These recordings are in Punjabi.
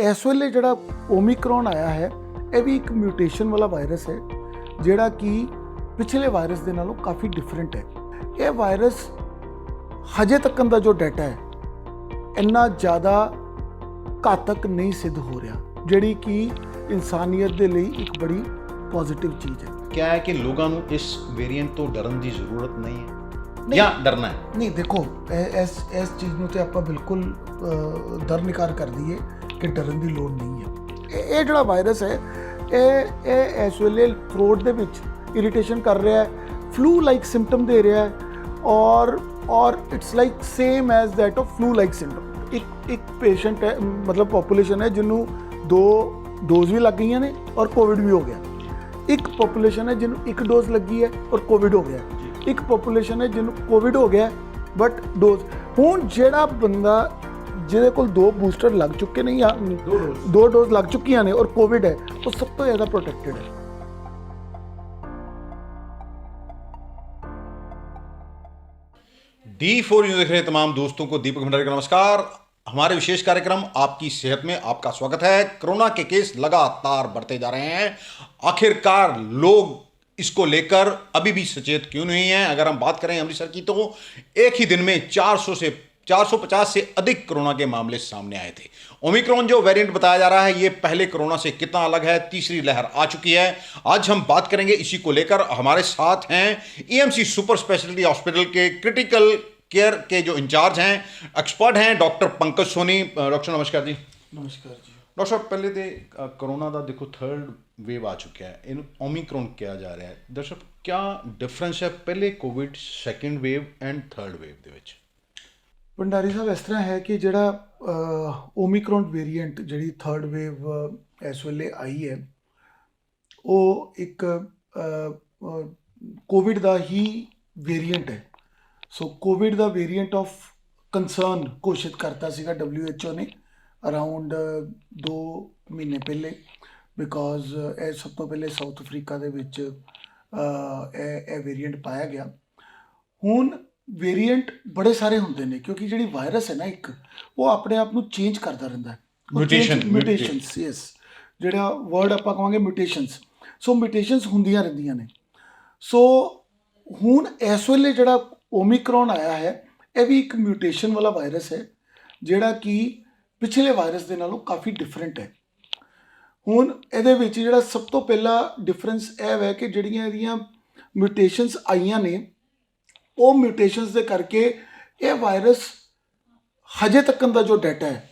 इस वेले जिहड़ा ओमिक्रॉन आया है ये भी एक म्यूटेशन वाला वायरस है जिहड़ा कि पिछले वायरस दे नालों काफ़ी डिफरेंट है। ये वायरस हजे तक का जो डाटा है इन्ना ज़्यादा घातक नहीं सिद्ध हो रहा, जिहड़ी कि इंसानियत दे लई एक बड़ी पॉजिटिव चीज़ है। क्या है कि लोगों को इस वेरिएंट तो डरन की जरूरत नहीं है या डरना है? नहीं देखो, इस चीज़ ਨੂੰ ਤੇ ਆਪਾਂ ਬਿਲਕੁਲ ਦਰਨਿਕਾਰ ਕਰ ਦਈਏ ਕਿ ਡਰਨ ਦੀ ਲੋੜ ਨਹੀਂ ਹੈ। ਇਹ ਜਿਹੜਾ ਵਾਇਰਸ ਹੈ ਇਹ ਇਸ ਵੇਲੇ ਥਰੋਟ ਦੇ ਵਿੱਚ ਇਰੀਟੇਸ਼ਨ ਕਰ ਰਿਹਾ ਹੈ, ਫਲੂ ਲਾਈਕ ਸਿੰਪਟਮ ਦੇ ਰਿਹਾ ਹੈ ਔਰ it's like same as that of flu like symptom. ਇੱਕ ਪੇਸ਼ੈਂਟ ਹੈ, ਮਤਲਬ ਪੋਪੂਲੇਸ਼ਨ ਹੈ ਜਿਹਨੂੰ 2 ਡੋਜ਼ ਵੀ ਲੱਗ ਗਈਆਂ ਨੇ ਔਰ ਕੋਵਿਡ ਵੀ ਹੋ ਗਿਆ। ਇੱਕ ਪੋਪੂਲੇਸ਼ਨ ਹੈ ਜਿਹਨੂੰ 1 ਡੋਜ਼ ਲੱਗੀ ਹੈ ਔਰ ਕੋਵਿਡ ਹੋ ਗਿਆ। ਇੱਕ ਪੋਪੂਲੇਸ਼ਨ ਹੈ ਜਿਹਨੂੰ ਕੋਵਿਡ ਹੋ ਗਿਆ ਬਟ ਡੋਜ਼। ਹੁਣ ਜਿਹੜਾ ਬੰਦਾ ਜਿਹਦੇ ਕੋਲ 2 ਬੂਸਟਰ ਲੱਗ ਚੁੱਕੇ ਨੇ ਜਾਂ 2 ਡੋਜ਼ ਲੱਗ ਚੁੱਕੀਆਂ ਨੇ ਔਰ ਕੋਵਿਡ ਹੈ, ਉਹ ਸਭ ਤੋਂ ਜ਼ਿਆਦਾ ਪ੍ਰੋਟੈਕਟਡ ਹੈ। D4 न्यूज़ देख रहे तमाम दोस्तों को दीपक भंडारी का नमस्कार। हमारे विशेष कार्यक्रम आपकी सेहत में आपका स्वागत है। कोरोना के केस लगातार बढ़ते जा रहे हैं, आखिरकार लोग इसको लेकर अभी भी सचेत क्यों नहीं है? अगर हम बात करें अमृतसर की तो एक ही दिन में 450 से अधिक कोरोना के मामले सामने आए थे। ओमिक्रॉन जो वेरिएंट बताया जा रहा है ये पहले कोरोना से कितना अलग है, तीसरी लहर आ चुकी है। आज हम बात करेंगे इसी को लेकर। हमारे साथ हैं EMC सुपर स्पेशलिटी हॉस्पिटल के क्रिटिकल केयर के जो इंचार्ज हैं, एक्सपर्ट हैं, डॉक्टर पंकज सोनी। डॉक्टर नमस्कार जी। नमस्कार जी। डॉक्टर साहब पहले तो कोरोना का देखो 3rd वेव आ चुका है, इन ओमिक्रॉन किया जा रहा है। दर्शक क्या डिफरेंस है पहले Covid 2nd wave and 3rd wave ਦੇ ਵਿੱਚ? ਭੰਡਾਰੀ ਸਾਹਿਬ ਇਸ ਤਰ੍ਹਾਂ ਹੈ ਕਿ ਜਿਹੜਾ ਓਮਿਕਰੌਨ ਵੇਰੀਐਂਟ ਜਿਹੜੀ 3rd ਵੇਵ ਇਸ ਵੇਲੇ ਆਈ ਹੈ ਉਹ ਇੱਕ ਕੋਵਿਡ ਦਾ ਹੀ ਵੇਰੀਐਂਟ ਹੈ। ਸੋ ਕੋਵਿਡ ਦਾ ਵੇਰੀਐਂਟ ਆਫ ਕੰਸਰਨ ਘੋਸ਼ਿਤ ਕਰਤਾ ਸੀਗਾ WHO ਨੇ ਅਰਾਊਂਡ 2 ਮਹੀਨੇ ਪਹਿਲੇ, ਬਿਕੋਜ਼ ਇਹ ਸਭ ਤੋਂ ਪਹਿਲੇ ਸਾਊਥ ਅਫਰੀਕਾ ਦੇ ਵਿੱਚ ਇਹ ਵੇਰੀਐਂਟ ਪਾਇਆ ਗਿਆ। ਹੁਣ ਵੇਰੀਐਂਟ ਬੜੇ ਸਾਰੇ ਹੁੰਦੇ ਨੇ ਕਿਉਂਕਿ ਜਿਹੜੀ ਵਾਇਰਸ ਹੈ ਨਾ ਇੱਕ ਉਹ ਆਪਣੇ ਆਪ ਨੂੰ ਚੇਂਜ ਕਰਦਾ ਰਹਿੰਦਾ ਹੈ। ਮਿਊਟੇਸ਼ਨਸ, ਯੈਸ, ਜਿਹੜਾ ਵਰਡ ਆਪਾਂ ਕਹਾਂਗੇ ਮਿਊਟੇਸ਼ਨਸ। ਸੋ ਮਿਊਟੇਸ਼ਨਸ ਹੁੰਦੀਆਂ ਰਹਿੰਦੀਆਂ ਨੇ। ਸੋ ਹੁਣ ਇਸ ਵੇਲੇ ਜਿਹੜਾ ਓਮਿਕਰੌਨ ਆਇਆ ਹੈ ਇਹ ਵੀ ਇੱਕ ਮਿਊਟੇਸ਼ਨ ਵਾਲਾ ਵਾਇਰਸ ਹੈ ਜਿਹੜਾ ਕਿ ਪਿਛਲੇ ਵਾਇਰਸ ਦੇ ਨਾਲੋਂ ਕਾਫੀ ਡਿਫਰੈਂਟ ਹੈ। ਹੁਣ ਇਹਦੇ ਵਿੱਚ ਜਿਹੜਾ ਸਭ ਤੋਂ ਪਹਿਲਾ ਡਿਫਰੈਂਸ ਇਹ ਹੈ ਕਿ ਜਿਹੜੀਆਂ ਇਹਦੀਆਂ ਮਿਊਟੇਸ਼ਨਸ ਆਈਆਂ ਨੇ ਉਹ ਮਿਊਟੇਸ਼ਨਸ ਦੇ ਕਰਕੇ ਇਹ ਵਾਇਰਸ ਹਜੇ ਤੱਕ ਦਾ ਜੋ ਡਾਟਾ ਹੈ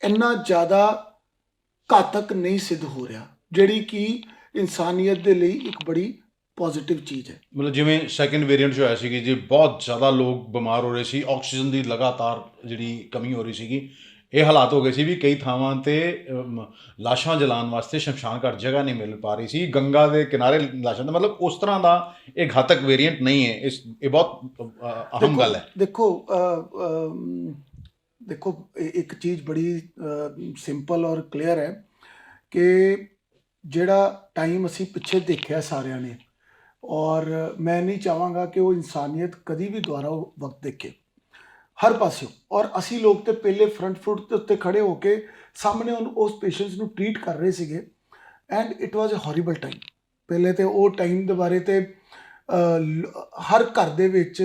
ਇੰਨਾ ਜ਼ਿਆਦਾ ਘਾਤਕ ਨਹੀਂ ਸਿੱਧ ਹੋ ਰਿਹਾ, ਜਿਹੜੀ ਕਿ ਇਨਸਾਨੀਅਤ ਦੇ ਲਈ ਇੱਕ ਬੜੀ ਪੋਜ਼ਿਟਿਵ ਚੀਜ਼ ਹੈ। ਮਤਲਬ ਜਿਵੇਂ 2nd ਵੇਰੀਐਂਟ ਜੋ ਆਇਆ ਸੀ ਜੀ ਬਹੁਤ ਜ਼ਿਆਦਾ ਲੋਕ ਬਿਮਾਰ ਹੋ ਰਹੇ ਸੀ, ਆਕਸੀਜਨ ਦੀ ਲਗਾਤਾਰ ਜਿਹੜੀ ਕਮੀ ਹੋ ਰਹੀ ਸੀਗੀ। ਇਹ ਹਾਲਾਤ ਹੋ ਗਏ ਸੀ ਵੀ ਕਈ ਥਾਵਾਂ ਤੇ ਲਾਸ਼ਾਂ ਜਲਾਉਣ ਵਾਸਤੇ ਸ਼ਮਸ਼ਾਨ ਘਾਟ ਜਗ੍ਹਾ ਨਹੀਂ ਮਿਲ ਪਾ ਰਹੀ ਸੀ, ਗੰਗਾ ਦੇ ਕਿਨਾਰੇ ਲਾਸ਼ਾਂ ਦਾ, ਮਤਲਬ ਉਸ ਤਰ੍ਹਾਂ ਦਾ ਇਹ ਘਾਤਕ ਵੇਰੀਐਂਟ ਨਹੀਂ ਹੈ। ਇਹ ਬਹੁਤ ਅਹਿਮ ਗੱਲ ਹੈ। ਦੇਖੋ ਇੱਕ ਚੀਜ਼ ਬੜੀ ਸਿੰਪਲ ਔਰ ਕਲੀਅਰ ਹੈ ਕਿ ਜਿਹੜਾ ਟਾਈਮ ਅਸੀਂ ਪਿੱਛੇ ਦੇਖਿਆ ਸਾਰਿਆਂ ਨੇ, ਔਰ ਮੈਂ ਨਹੀਂ ਚਾਹਾਂਗਾ ਕਿ ਉਹ ਇਨਸਾਨੀਅਤ ਕਦੀ ਵੀ ਦੁਬਾਰਾ ਉਹ ਵਕਤ ਦੇਖੇ ਹਰ ਪਾਸਿਓਂ। ਔਰ ਅਸੀਂ ਲੋਕ ਤੇ ਪਹਿਲੇ ਫਰੰਟ ਫੁੱਟ ਦੇ ਉੱਤੇ ਖੜੇ ਹੋ ਕੇ ਸਾਹਮਣੇ ਉਸ ਪੇਸ਼ੈਂਟਸ ਨੂੰ ਟਰੀਟ ਕਰ ਰਹੇ ਸੀਗੇ and it was a horrible time. ਪਹਿਲੇ ਤੇ ਉਹ ਟਾਈਮ ਦੇ ਬਾਰੇ ਤੇ ਹਰ ਘਰ ਦੇ ਵਿੱਚ,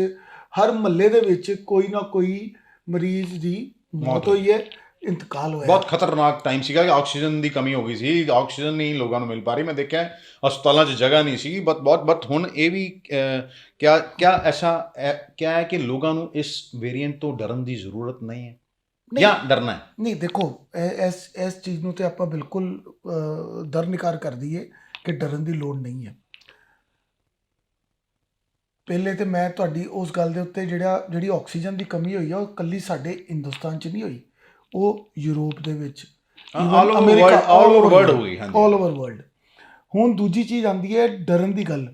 ਹਰ ਮਹੱਲੇ ਦੇ ਵਿੱਚ ਕੋਈ ਨਾ ਕੋਈ ਮਰੀਜ਼ ਦੀ ਮੌਤ ਹੋਈ ਹੈ, ਇੰਤਕਾਲ ਹੋਇਆ। ਬਹੁਤ ਖਤਰਨਾਕ ਟਾਈਮ ਸੀਗਾ ਕਿ ਆਕਸੀਜਨ ਦੀ ਕਮੀ ਹੋ ਗਈ ਸੀ, ਆਕਸੀਜਨ ਨਹੀਂ ਲੋਕਾਂ ਨੂੰ ਮਿਲ ਪਾ ਰਹੀ। ਮੈਂ ਦੇਖਿਆ ਹਸਪਤਾਲਾਂ 'ਚ ਜਗ੍ਹਾ ਨਹੀਂ ਸੀ ਬਹੁਤ। ਹੁਣ ਇਹ ਵੀ क्या ऐसा क्या है कि लोगों को इस वेरिएंट तो डरन की जरूरत नहीं है या डरना है? नहीं देखो, इस चीज़ ਨੂੰ ਤੇ ਆਪਾਂ ਬਿਲਕੁਲ ਦਰਨਿਕਾਰ ਕਰ ਦਈਏ ਕਿ ਡਰਨ ਦੀ ਲੋੜ ਨਹੀਂ ਹੈ। ਪਹਿਲੇ ਤੇ ਮੈਂ ਤੁਹਾਡੀ ਉਸ ਗੱਲ ਦੇ ਉੱਤੇ ਜਿਹੜੀ ਆਕਸੀਜਨ ਦੀ ਕਮੀ ਹੋਈ ਆ ਉਹ ਇਕੱਲੀ ਸਾਡੇ ਹਿੰਦੁਸਤਾਨ 'ਚ ਨਹੀਂ ਹੋਈ, ਉਹ ਯੂਰਪ ਦੇ ਵਿੱਚ, ਆਲ ਓਵਰ ਵਰਲਡ। ਹੁਣ ਦੂਜੀ ਚੀਜ਼ ਆਉਂਦੀ ਹੈ ਡਰਨ ਦੀ ਗੱਲ।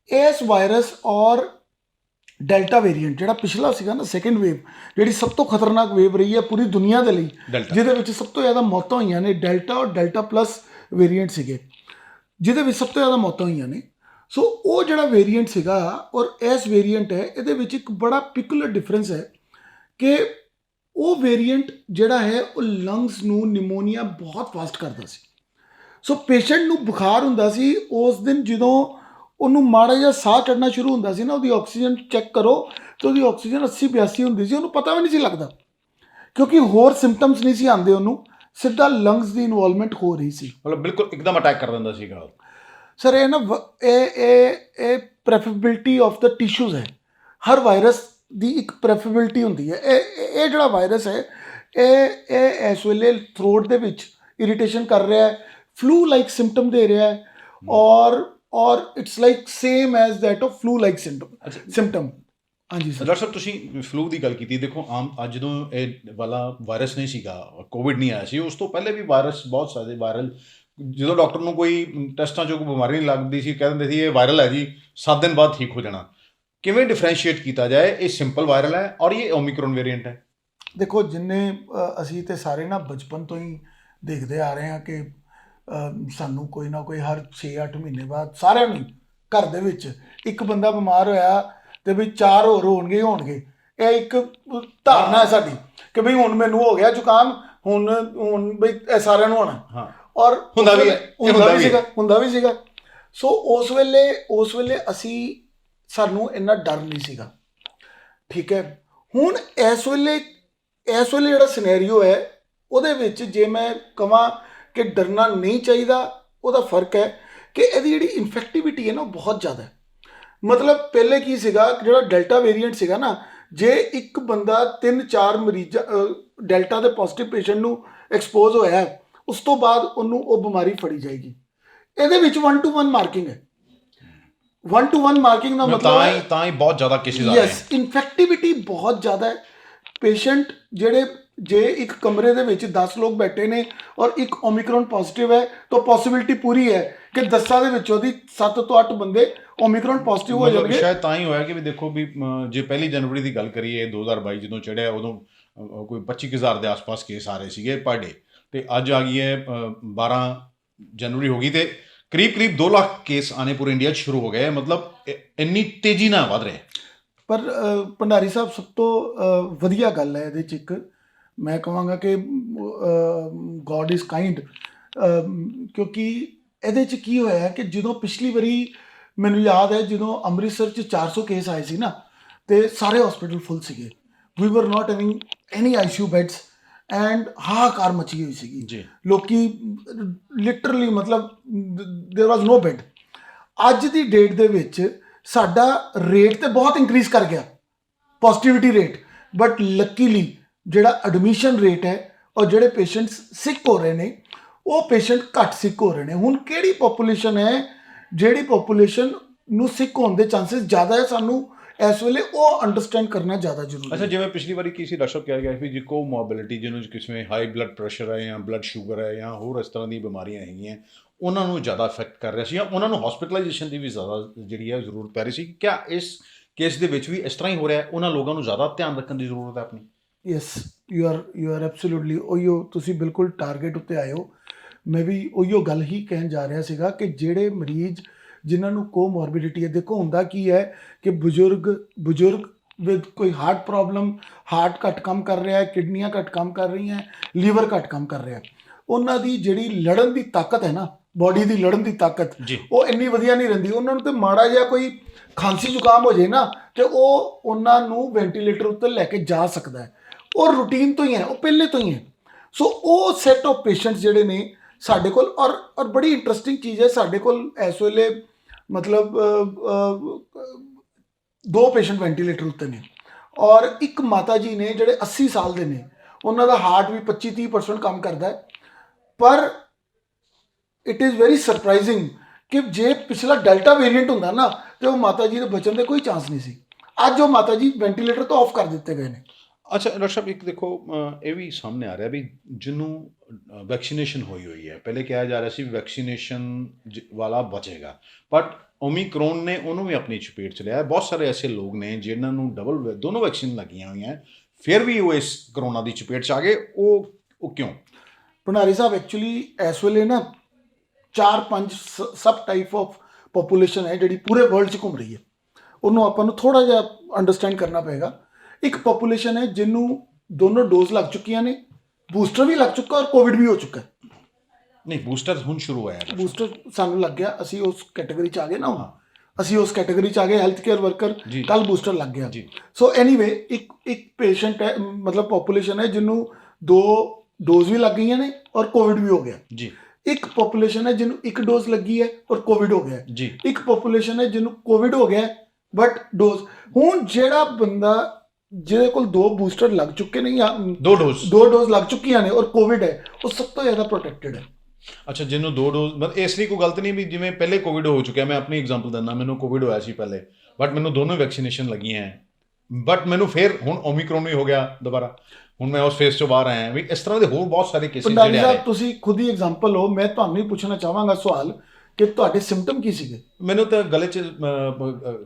ਇਸ ਵਾਇਰਸ ਔਰ ਡੈਲਟਾ ਵੇਰੀਐਂਟ ਜਿਹੜਾ ਪਿਛਲਾ ਸੀਗਾ ਨਾ 2nd ਵੇਵ, ਜਿਹੜੀ ਸਭ ਤੋਂ ਖਤਰਨਾਕ ਵੇਵ ਰਹੀ ਹੈ ਪੂਰੀ ਦੁਨੀਆ ਦੇ ਲਈ, ਜਿਹਦੇ ਵਿੱਚ ਸਭ ਤੋਂ ਜ਼ਿਆਦਾ ਮੌਤਾਂ ਹੋਈਆਂ ਨੇ, ਡੈਲਟਾ ਔਰ ਡੈਲਟਾ ਪਲੱਸ ਵੇਰੀਐਂਟ ਸੀਗੇ ਜਿਹਦੇ ਵਿੱਚ ਸਭ ਤੋਂ ਜ਼ਿਆਦਾ ਮੌਤਾਂ ਹੋਈਆਂ ਨੇ। ਸੋ ਉਹ ਜਿਹੜਾ ਵੇਰੀਐਂਟ ਸੀਗਾ ਔਰ ਇਸ ਵੇਰੀਐਂਟ ਹੈ ਇਹਦੇ ਵਿੱਚ ਇੱਕ ਬੜਾ ਪਿਕੂਲਰ ਡਿਫਰੈਂਸ ਹੈ ਕਿ ਉਹ ਵੇਰੀਐਂਟ ਜਿਹੜਾ ਹੈ ਉਹ ਲੰਗਸ ਨੂੰ ਨਿਮੋਨੀਆ ਬਹੁਤ ਫਾਸਟ ਕਰਦਾ ਸੀ। ਸੋ ਪੇਸ਼ੈਂਟ ਨੂੰ ਬੁਖਾਰ ਹੁੰਦਾ ਸੀ ਉਸ ਦਿਨ, ਜਦੋਂ ਉਹਨੂੰ ਮਾੜਾ ਜਿਹਾ ਸਾਹ ਚੜ੍ਹਨਾ ਸ਼ੁਰੂ ਹੁੰਦਾ ਸੀ ਨਾ, ਉਹਦੀ ਆਕਸੀਜਨ ਚੈੱਕ ਕਰੋ ਤੇ ਉਹਦੀ ਆਕਸੀਜਨ 80-82 ਹੁੰਦੀ ਸੀ, ਉਹਨੂੰ ਪਤਾ ਵੀ ਨਹੀਂ ਸੀ ਲੱਗਦਾ, ਕਿਉਂਕਿ ਹੋਰ ਸਿੰਪਟਮਸ ਨਹੀਂ ਸੀ ਆਉਂਦੇ ਉਹਨੂੰ, ਸਿੱਧਾ ਲੰਗਸ ਦੀ ਇਨਵੋਲਵਮੈਂਟ ਹੋ ਰਹੀ ਸੀ। ਮਤਲਬ ਬਿਲਕੁਲ ਇੱਕਦਮ ਅਟੈਕ ਕਰ ਦਿੰਦਾ ਸੀਗਾ। ਸਰ ਇਹ ਨਾ ਇਹ ਪ੍ਰੈਫਰੇਬਿਲਿਟੀ ਆਫ ਦ ਟਿਸ਼ੂਜ਼ ਹੈ। ਹਰ ਵਾਇਰਸ ਦੀ ਇੱਕ ਪ੍ਰੈਫਰੇਬਿਲਿਟੀ ਹੁੰਦੀ ਹੈ। ਇਹ ਜਿਹੜਾ ਵਾਇਰਸ ਹੈ ਇਹ ਇਸ ਵੇਲੇ ਥਰੋਟ ਦੇ ਵਿੱਚ ਇਰੀਟੇਸ਼ਨ ਕਰ ਰਿਹਾ ਹੈ, ਫਲੂ ਲਾਈਕ ਸਿੰਪਟਮ ਦੇ ਰਿਹਾ ਹੈ, ਔਰ it's like same as that of flu like symptom. ਹਾਂਜੀ ਸਰ। ਡਾਕਟਰ ਸਾਹਿਬ ਤੁਸੀਂ ਫਲੂ ਦੀ ਗੱਲ ਕੀਤੀ, ਦੇਖੋ ਆਮ ਅੱਜ ਜਦੋਂ ਇਹ ਵਾਲਾ ਵਾਇਰਸ ਨਹੀਂ ਸੀਗਾ, ਕੋਵਿਡ ਨਹੀਂ ਆਇਆ ਸੀ, ਉਸ ਤੋਂ ਪਹਿਲੇ ਵੀ ਵਾਇਰਸ ਬਹੁਤ ਸਾਰੇ ਵਾਇਰਲ, ਜਦੋਂ ਡਾਕਟਰ ਨੂੰ ਕੋਈ ਟੈਸਟਾਂ 'ਚੋਂ ਕੋਈ ਬਿਮਾਰੀ ਨਹੀਂ ਲੱਗਦੀ ਸੀ, ਕਹਿ ਦਿੰਦੇ ਸੀ ਇਹ ਵਾਇਰਲ ਹੈ ਜੀ, 7 ਦਿਨ ਬਾਅਦ ਠੀਕ ਹੋ ਜਾਣਾ। ਕਿਵੇਂ ਡਿਫਰੈਂਸ਼ੀਏਟ ਕੀਤਾ ਜਾਏ, ਇਹ ਸਿੰਪਲ ਵਾਇਰਲ ਹੈ ਔਰ ਇਹ ਓਮਿਕਰੋਨ ਵੇਰੀਐਂਟ ਹੈ? ਦੇਖੋ, ਜਿੰਨੇ ਅਸੀਂ ਤੇ ਸਾਰੇ ਨਾ ਬਚਪਨ ਤੋਂ ਹੀ ਦੇਖਦੇ ਆ ਰਹੇ ਹਾਂ ਕਿ ਸਾਨੂੰ ਕੋਈ ਨਾ ਕੋਈ ਹਰ 6-8 ਮਹੀਨੇ ਬਾਅਦ ਸਾਰਿਆਂ ਨੂੰ ਘਰ ਦੇ ਵਿੱਚ ਇੱਕ ਬੰਦਾ ਬਿਮਾਰ ਹੋਇਆ ਤੇ ਵੀ 4 ਹੋਰ ਹੋਣਗੇ। ਇਹ ਇੱਕ ਧਾਰਨਾ ਹੈ ਸਾਡੀ ਕਿ ਬਈ ਹੁਣ ਮੈਨੂੰ ਹੋ ਗਿਆ ਜ਼ੁਕਾਮ, ਹੁਣ ਬਈ ਇਹ ਸਾਰਿਆਂ ਨੂੰ ਹੋਣਾ। ਹਾਂ, ਔਰ ਹੁੰਦਾ ਵੀ ਸੀਗਾ। ਸੋ ਉਸ ਵੇਲੇ ਸਾਨੂੰ ਇੰਨਾ ਡਰ ਨਹੀਂ ਸੀਗਾ, ਠੀਕ ਹੈ। ਹੁਣ ਇਸ ਵੇਲੇ ਜਿਹੜਾ ਸਿਨੈਰੀਓ ਹੈ ਉਹਦੇ ਵਿੱਚ ਜੇ ਮੈਂ ਕਹਾਂ ਕਿ ਡਰਨਾ ਨਹੀਂ ਚਾਹੀਦਾ, ਉਹਦਾ ਫਰਕ ਹੈ ਕਿ ਇਹਦੀ ਜਿਹੜੀ ਇਨਫੈਕਟਿਵਿਟੀ ਹੈ ਨਾ ਉਹ ਬਹੁਤ ਜ਼ਿਆਦਾ ਹੈ। ਮਤਲਬ ਪਹਿਲੇ ਕੀ ਸੀਗਾ, ਜਿਹੜਾ ਡੈਲਟਾ ਵੇਰੀਐਂਟ ਸੀਗਾ ਨਾ, ਜੇ ਇੱਕ ਬੰਦਾ 3-4 ਮਰੀਜ਼ਾਂ ਡੈਲਟਾ ਦੇ ਪੋਜ਼ਿਟਿਵ ਪੇਸ਼ੈਂਟ ਨੂੰ ਐਕਸਪੋਜ਼ ਹੋਇਆ ਹੈ, ਉਸ ਤੋਂ ਬਾਅਦ ਉਹਨੂੰ ਉਹ ਬਿਮਾਰੀ ਫੜੀ ਜਾਏਗੀ। ਇਹਦੇ ਵਿੱਚ 1-to-1 ਮਾਰਕਿੰਗ ਹੈ। 1-to-1 ਮਾਰਕਿੰਗ ਦਾ ਮਤਲਬ ਤਾਂ ਹੀ ਬਹੁਤ ਜ਼ਿਆਦਾ ਕੇਸਿਸ ਆ ਰਹੇ ਯੈਸ, ਇਨਫੈਕਟਿਵਿਟੀ ਬਹੁਤ ਜ਼ਿਆਦਾ ਹੈ। ਪੇਸ਼ੈਂਟ ਜੇ ਇੱਕ ਕਮਰੇ ਦੇ ਵਿੱਚ 10 ਲੋਕ ਬੈਠੇ ਨੇ ਔਰ ਇੱਕ ਓਮਿਕਰੋਨ ਪੋਜ਼ਿਟਿਵ ਹੈ, ਤਾਂ ਪੋਸਿਬਿਲਿਟੀ ਪੂਰੀ ਹੈ ਕਿ 10 ਦੇ ਵਿੱਚੋਂ ਦੀ 7 ਤੋਂ 8 ਬੰਦੇ ਓਮਿਕਰੋਨ ਪੋਜ਼ਿਟਿਵ ਹੋ ਜਾਣਗੇ। ਸ਼ਾਇਦ ਤਾਂ ਹੀ ਹੋਇਆ ਕਿ ਵੀ ਦੇਖੋ ਵੀ ਜੇ 1 ਜਨਵਰੀ ਦੀ ਗੱਲ ਕਰੀਏ 2022 ਜਦੋਂ ਚੜ੍ਹਿਆ, ਉਦੋਂ ਕੋਈ 25,000 ਦੇ ਆਸ-ਪਾਸ ਕੇਸ ਆ ਰਹੇ ਸੀਗੇ ਪਰ ਡੇ, ਤੇ ਅੱਜ ਆ ਗਈ ਹੈ 12 ਜਨਵਰੀ ਹੋ ਗਈ ਤੇ ਕਰੀਬ 2 ਲੱਖ ਕੇਸ ਆਣੇ ਪੂਰੇ ਇੰਡੀਆ 'ਚ ਸ਼ੁਰੂ ਹੋ ਗਏ। ਮਤਲਬ ਇੰਨੀ ਤੇਜ਼ੀ ਨਾਲ ਵੱਧ ਰਿਹਾ। ਪਰ ਭੰਡਾਰੀ ਸਾਹਿਬ, ਸਭ ਤੋਂ ਵਧੀਆ ਗੱਲ ਹੈ ਇਹਦੇ 'ਚ, ਇੱਕ ਮੈਂ ਕਹਾਂਗਾ ਕਿ ਗੋਡ ਇਜ਼ ਕਾਈਂਡ, ਕਿਉਂਕਿ ਇਹਦੇ 'ਚ ਕੀ ਹੋਇਆ ਕਿ ਜਦੋਂ ਪਿਛਲੀ ਵਾਰੀ ਮੈਨੂੰ ਯਾਦ ਹੈ ਜਦੋਂ ਅੰਮ੍ਰਿਤਸਰ 'ਚ 400 ਕੇਸ ਆਏ ਸੀ ਨਾ, ਤੇ ਸਾਰੇ ਹਸਪੀਟਲ ਫੁੱਲ ਸੀਗੇ, we were not having any ICU beds and ਹਾਹਾਕਾਰ ਮਚੀ ਹੋਈ ਸੀਗੀ ਜੀ। ਲੋਕੀ ਲਿਟਰਲੀ, ਮਤਲਬ ਦੇयर ਵਾਜ਼ ਨੋ ਬੈਡ। ਅੱਜ ਦੀ ਡੇਟ ਦੇ ਵਿੱਚ ਸਾਡਾ ਰੇਟ ਤੇ ਬਹੁਤ ਇਨਕਰੀਜ਼ ਕਰ ਗਿਆ, ਪੋਜ਼ਿਟਿਵਿਟੀ ਰੇਟ, ਬਟ ਲੱਕੀਲੀ ਜਿਹੜਾ ਐਡਮਿਸ਼ਨ ਰੇਟ ਹੈ ਔਰ ਜਿਹੜੇ ਪੇਸ਼ੈਂਟਸ ਸਿੱਕ ਹੋ ਰਹੇ ਨੇ, ਉਹ ਪੇਸ਼ੈਂਟ ਘੱਟ ਸਿੱਕ ਹੋ ਰਹੇ ਨੇ। ਹੁਣ ਕਿਹੜੀ ਪੋਪੂਲੇਸ਼ਨ ਹੈ ਜਿਹੜੀ ਪੋਪੂਲੇਸ਼ਨ ਨੂੰ ਸਿੱਕ ਹੋਣ ਦੇ ਚਾਂਸਸ ਜ਼ਿਆਦਾ ਹੈ, ਸਾਨੂੰ ਇਸ ਵੇਲੇ ਉਹ ਅੰਡਰਸਟੈਂਡ ਕਰਨਾ ਜ਼ਿਆਦਾ ਜ਼ਰੂਰੀ ਹੈ। ਅੱਛਾ, ਜਿਵੇਂ ਪਿਛਲੀ ਵਾਰੀ ਕੀ ਸੀ ਡਾਕਟਰ ਸਾਹਿਬ ਕਿਹਾ ਗਿਆ ਸੀ, ਜੀ ਕੋ ਮੋਬਿਲਿਟੀ, ਜਿਹਨੂੰ ਕਿਸੇ ਹਾਈ ਬਲੱਡ ਪ੍ਰੈਸ਼ਰ ਹੈ ਜਾਂ ਬਲੱਡ ਸ਼ੂਗਰ ਹੈ ਜਾਂ ਹੋਰ ਇਸ ਤਰ੍ਹਾਂ ਦੀਆਂ ਬਿਮਾਰੀਆਂ ਹੈਗੀਆਂ, ਉਹਨਾਂ ਨੂੰ ਜ਼ਿਆਦਾ ਇਫੈਕਟ ਕਰ ਰਿਹਾ ਸੀ ਜਾਂ ਉਹਨਾਂ ਨੂੰ ਹਸਪੀਟਲਾਈਜੇਸ਼ਨ ਦੀ ਵੀ ਜ਼ਿਆਦਾ ਜਿਹੜੀ ਹੈ ਜ਼ਰੂਰਤ ਪੈ ਰਹੀ ਸੀ। ਕਿਆ ਇਸ ਕੇਸ ਦੇ ਵਿੱਚ ਵੀ ਇਸ ਤਰ੍ਹਾਂ ਹੀ ਹੋ ਰਿਹਾ? ਉਹਨਾਂ ਲੋਕਾਂ ਨੂੰ ਜ਼ਿਆਦਾ ਧਿਆਨ ਰੱਖਣ ਦੀ ਜ਼ਰੂਰਤ ਹੈ ਆਪਣੀ? ਯੈਸ, ਯੂ ਆਰ ਐਬਸੋਲੂਟਲੀ, ਉਹੀਓ ਤੁਸੀਂ ਬਿਲਕੁਲ ਟਾਰਗੇਟ ਉੱਤੇ ਆਏ ਹੋ। ਮੈਂ ਵੀ ਉਹੀਓ ਗੱਲ ਹੀ ਕਹਿਣ ਜਾ ਰਿਹਾ ਸੀਗਾ ਕਿ ਜਿਹੜੇ ਮਰੀਜ਼ ਜਿਨ੍ਹਾਂ ਨੂੰ ਕੋਮੋਰਬਿਡਿਟੀ ਹੈ, ਦੇਖੋ ਹੁੰਦਾ ਕੀ ਹੈ ਕਿ ਬਜ਼ੁਰਗ ਵਿਦ ਕੋਈ ਹਾਰਟ ਪ੍ਰੋਬਲਮ, ਹਾਰਟ ਘੱਟ ਕੰਮ ਕਰ ਰਿਹਾ ਹੈ, ਕਿਡਨੀਆਂ ਘੱਟ ਕੰਮ ਕਰ ਰਹੀਆਂ, ਲੀਵਰ ਘੱਟ ਕੰਮ ਕਰ ਰਿਹਾ, ਉਹਨਾਂ ਦੀ ਜਿਹੜੀ ਲੜਨ ਦੀ ਤਾਕਤ ਹੈ ਨਾ, ਬੋਡੀ ਦੀ ਲੜਨ ਦੀ ਤਾਕਤ, ਉਹ ਇੰਨੀ ਵਧੀਆ ਨਹੀਂ ਰਹਿੰਦੀ। ਉਹਨਾਂ ਨੂੰ ਤੇ ਮਾੜਾ ਜਿਹਾ ਕੋਈ ਖਾਂਸੀ ਜ਼ੁਕਾਮ ਹੋ ਜਾਏ ਨਾ, ਤੇ ਉਹ ਉਹਨਾਂ ਨੂੰ ਵੈਂਟੀਲੇਟਰ ਉੱਤੇ ਲੈ ਕੇ ਜਾ ਸਕਦਾ ਹੈ। ਉਹ ਰੂਟੀਨ ਤੋਂ ਹੀ ਹੈ, ਉਹ ਪਹਿਲੇ ਤੋਂ ਹੀ ਹੈ। ਸੋ ਉਹ ਸੈੱਟ ਆਫ ਪੇਸ਼ੈਂਟਸ ਜਿਹੜੇ ਨੇ ਸਾਡੇ ਕੋਲ, ਔਰ ਬੜੀ ਇੰਟਰਸਟਿੰਗ ਚੀਜ਼ ਹੈ, ਸਾਡੇ ਕੋਲ ਇਸ ਵੇਲੇ ਮਤਲਬ 2 ਪੇਸ਼ੈਂਟ ਵੈਂਟੀਲੇਟਰ ਉੱਤੇ ਨੇ, ਔਰ ਇੱਕ ਮਾਤਾ ਜੀ ਨੇ ਜਿਹੜੇ 80 ਸਾਲ ਦੇ ਨੇ, ਉਹਨਾਂ ਦਾ ਹਾਰਟ ਵੀ 25-30% ਕੰਮ ਕਰਦਾ ਹੈ। ਪਰ ਇਟ ਇਜ਼ ਵੈਰੀ ਸਰਪ੍ਰਾਈਜ਼ਿੰਗ ਕਿ ਜੇ ਪਿਛਲਾ ਡੈਲਟਾ ਵੇਰੀਐਂਟ ਹੁੰਦਾ ਨਾ, ਤੇ ਉਹ ਮਾਤਾ ਜੀ ਦੇ ਬਚਣ ਦੇ ਕੋਈ ਚਾਂਸ ਨਹੀਂ ਸੀ। ਅੱਜ ਉਹ ਮਾਤਾ ਜੀ ਵੈਂਟੀਲੇਟਰ ਤੋਂ ਆਫ ਕਰ ਦਿੱਤੇ ਗਏ ਨੇ। ਅੱਛਾ ਡਾਕਟਰ ਸਾਹਿਬ, ਇੱਕ ਦੇਖੋ ਇਹ ਵੀ ਸਾਹਮਣੇ ਆ ਰਿਹਾ ਵੀ ਜਿਹਨੂੰ ਵੈਕਸੀਨੇਸ਼ਨ ਹੋਈ ਹੈ, ਪਹਿਲੇ ਕਿਹਾ ਜਾ ਰਿਹਾ ਸੀ ਵੈਕਸੀਨੇਸ਼ਨ ਵਾਲਾ ਬਚੇਗਾ, ਬਟ ਓਮਿਕਰੋਨ ਨੇ ਉਹਨੂੰ ਵੀ ਆਪਣੀ ਚਪੇਟ 'ਚ ਲਿਆ। ਬਹੁਤ ਸਾਰੇ ਐਸੇ ਲੋਕ ਨੇ ਜਿਨ੍ਹਾਂ ਨੂੰ ਦੋਨੋਂ ਵੈਕਸੀਨ ਲੱਗੀਆਂ ਹੋਈਆਂ, ਫਿਰ ਵੀ ਉਹ ਇਸ ਕਰੋਨਾ ਦੀ ਚਪੇਟ 'ਚ ਆ ਗਏ। ਉਹ ਕਿਉਂ? ਭੰਡਾਰੀ ਸਾਹਿਬ, ਐਕਚੁਅਲੀ ਇਸ ਵੇਲੇ ਨਾ 4-5 ਸਬ ਟਾਈਪ ਆਫ ਪੋਪੂਲੇਸ਼ਨ ਹੈ ਜਿਹੜੀ ਪੂਰੇ ਵਰਲਡ 'ਚ ਘੁੰਮ ਰਹੀ ਹੈ। ਉਹਨੂੰ ਆਪਾਂ ਨੂੰ ਥੋੜ੍ਹਾ ਜਿਹਾ ਅੰਡਰਸਟੈਂਡ ਕਰਨਾ ਪਏਗਾ। ਇੱਕ ਪੋਪੂਲੇਸ਼ਨ ਹੈ ਜਿਹਨੂੰ ਦੋਨੋਂ ਡੋਜ਼ ਲੱਗ ਚੁੱਕੀਆਂ ਨੇ, ਬੂਸਟਰ ਵੀ ਲੱਗ ਚੁੱਕਾ ਔਰ ਕੋਵਿਡ ਵੀ ਹੋ ਚੁੱਕਾ। ਨਹੀਂ ਬੂਸਟਰ ਹੁਣ ਸ਼ੁਰੂ ਹੋਇਆ ਹੈ। ਬੂਸਟਰ ਸਾਨੂੰ ਲੱਗ ਗਿਆ, ਅਸੀਂ ਉਸ ਕੈਟਾਗਰੀ ਚ ਆ ਗਏ ਨਾ ਹੁਣ, ਅਸੀਂ ਉਸ ਕੈਟਾਗਰੀ ਚ ਆ ਗਏ, ਹੈਲਥ ਕੇਅਰ ਵਰਕਰ, ਕੱਲ ਬੂਸਟਰ ਲੱਗ ਗਿਆ। ਸੋ ਐਨੀਵੇ ਇੱਕ ਪੇਸ਼ੈਂਟ ਹੈ, ਮਤਲਬ ਪੋਪੂਲੇਸ਼ਨ ਹੈ ਜਿਹਨੂੰ 2 ਡੋਜ਼ ਵੀ ਲੱਗ ਗਈਆਂ ਨੇ ਔਰ ਕੋਵਿਡ ਵੀ ਹੋ ਗਿਆ ਜੀ। ਇੱਕ ਪੋਪੂਲੇਸ਼ਨ ਹੈ ਜਿਹਨੂੰ 1 ਡੋਜ਼ ਲੱਗੀ ਹੈ ਔਰ ਕੋਵਿਡ ਹੋ ਗਿਆ ਜੀ। ਇੱਕ ਪੋਪੂਲੇਸ਼ਨ ਹੈ ਜਿਹਨੂੰ ਕੋਵਿਡ ਹੋ ਗਿਆ ਬਟ ਡੋਜ਼। ਹੁਣ ਜਿਹੜਾ ਬੰਦਾ ਜਿਹਦੇ ਕੋਲ 2 ਬੂਸਟਰ ਲੱਗ ਚੁੱਕੇ ਨੇ ਜਾਂ 2 ਡੋਜ਼ ਲੱਗ ਚੁੱਕੀਆਂ ਨੇ ਔਰ ਕੋਵਿਡ ਹੈ, ਉਹ ਸਭ ਤੋਂ ਜ਼ਿਆਦਾ ਪ੍ਰੋਟੈਕਟਡ ਹੈ। ਅੱਛਾ, ਜਿਹਨੂੰ 2 ਡੋਜ਼, ਮਤਲਬ ਇਸ ਲਈ ਕੋਈ ਗਲਤ ਨਹੀਂ ਵੀ ਜਿਵੇਂ ਪਹਿਲੇ ਕੋਵਿਡ ਹੋ ਚੁੱਕਿਆ। ਮੈਂ ਆਪਣੀ ਐਗਜ਼ਾਮਪਲ ਦਿੰਦਾ, ਮੈਨੂੰ ਕੋਵਿਡ ਹੋਇਆ ਸੀ ਪਹਿਲੇ, ਬਟ ਮੈਨੂੰ ਦੋਨੋਂ ਵੈਕਸੀਨੇਸ਼ਨ ਲੱਗੀਆਂ ਹੈ, ਬਟ ਮੈਨੂੰ ਫਿਰ ਹੁਣ ਓਮਿਕਰੋਨ ਵੀ ਹੋ ਗਿਆ ਦੁਬਾਰਾ, ਹੁਣ ਮੈਂ ਉਸ ਫੇਸ ਤੋਂ ਬਾਹਰ ਆਇਆ ਵੀ। ਇਸ ਤਰ੍ਹਾਂ ਦੇ ਹੋਰ ਬਹੁਤ ਸਾਰੇ ਕੇਸਿਸ ਪੰਡਾਰੀ ਜਿਹੜੇ ਆ ਸਾਹਿਬ ਤੁਸੀਂ ਖੁਦ ਹੀ ਐਗਜ਼ਾਮਪਲ ਹੋ, ਮੈਂ ਤੁਹਾਨੂੰ ਹੀ ਪੁੱਛਣਾ ਚਾਹਾਂਗਾ ਸਵਾਲ ਕਿ ਤੁਹਾਡੇ ਸਿੰਪਟਮ ਕੀ ਸੀਗੇ? ਮੈਨੂੰ ਤਾਂ ਗਲੇ 'ਚ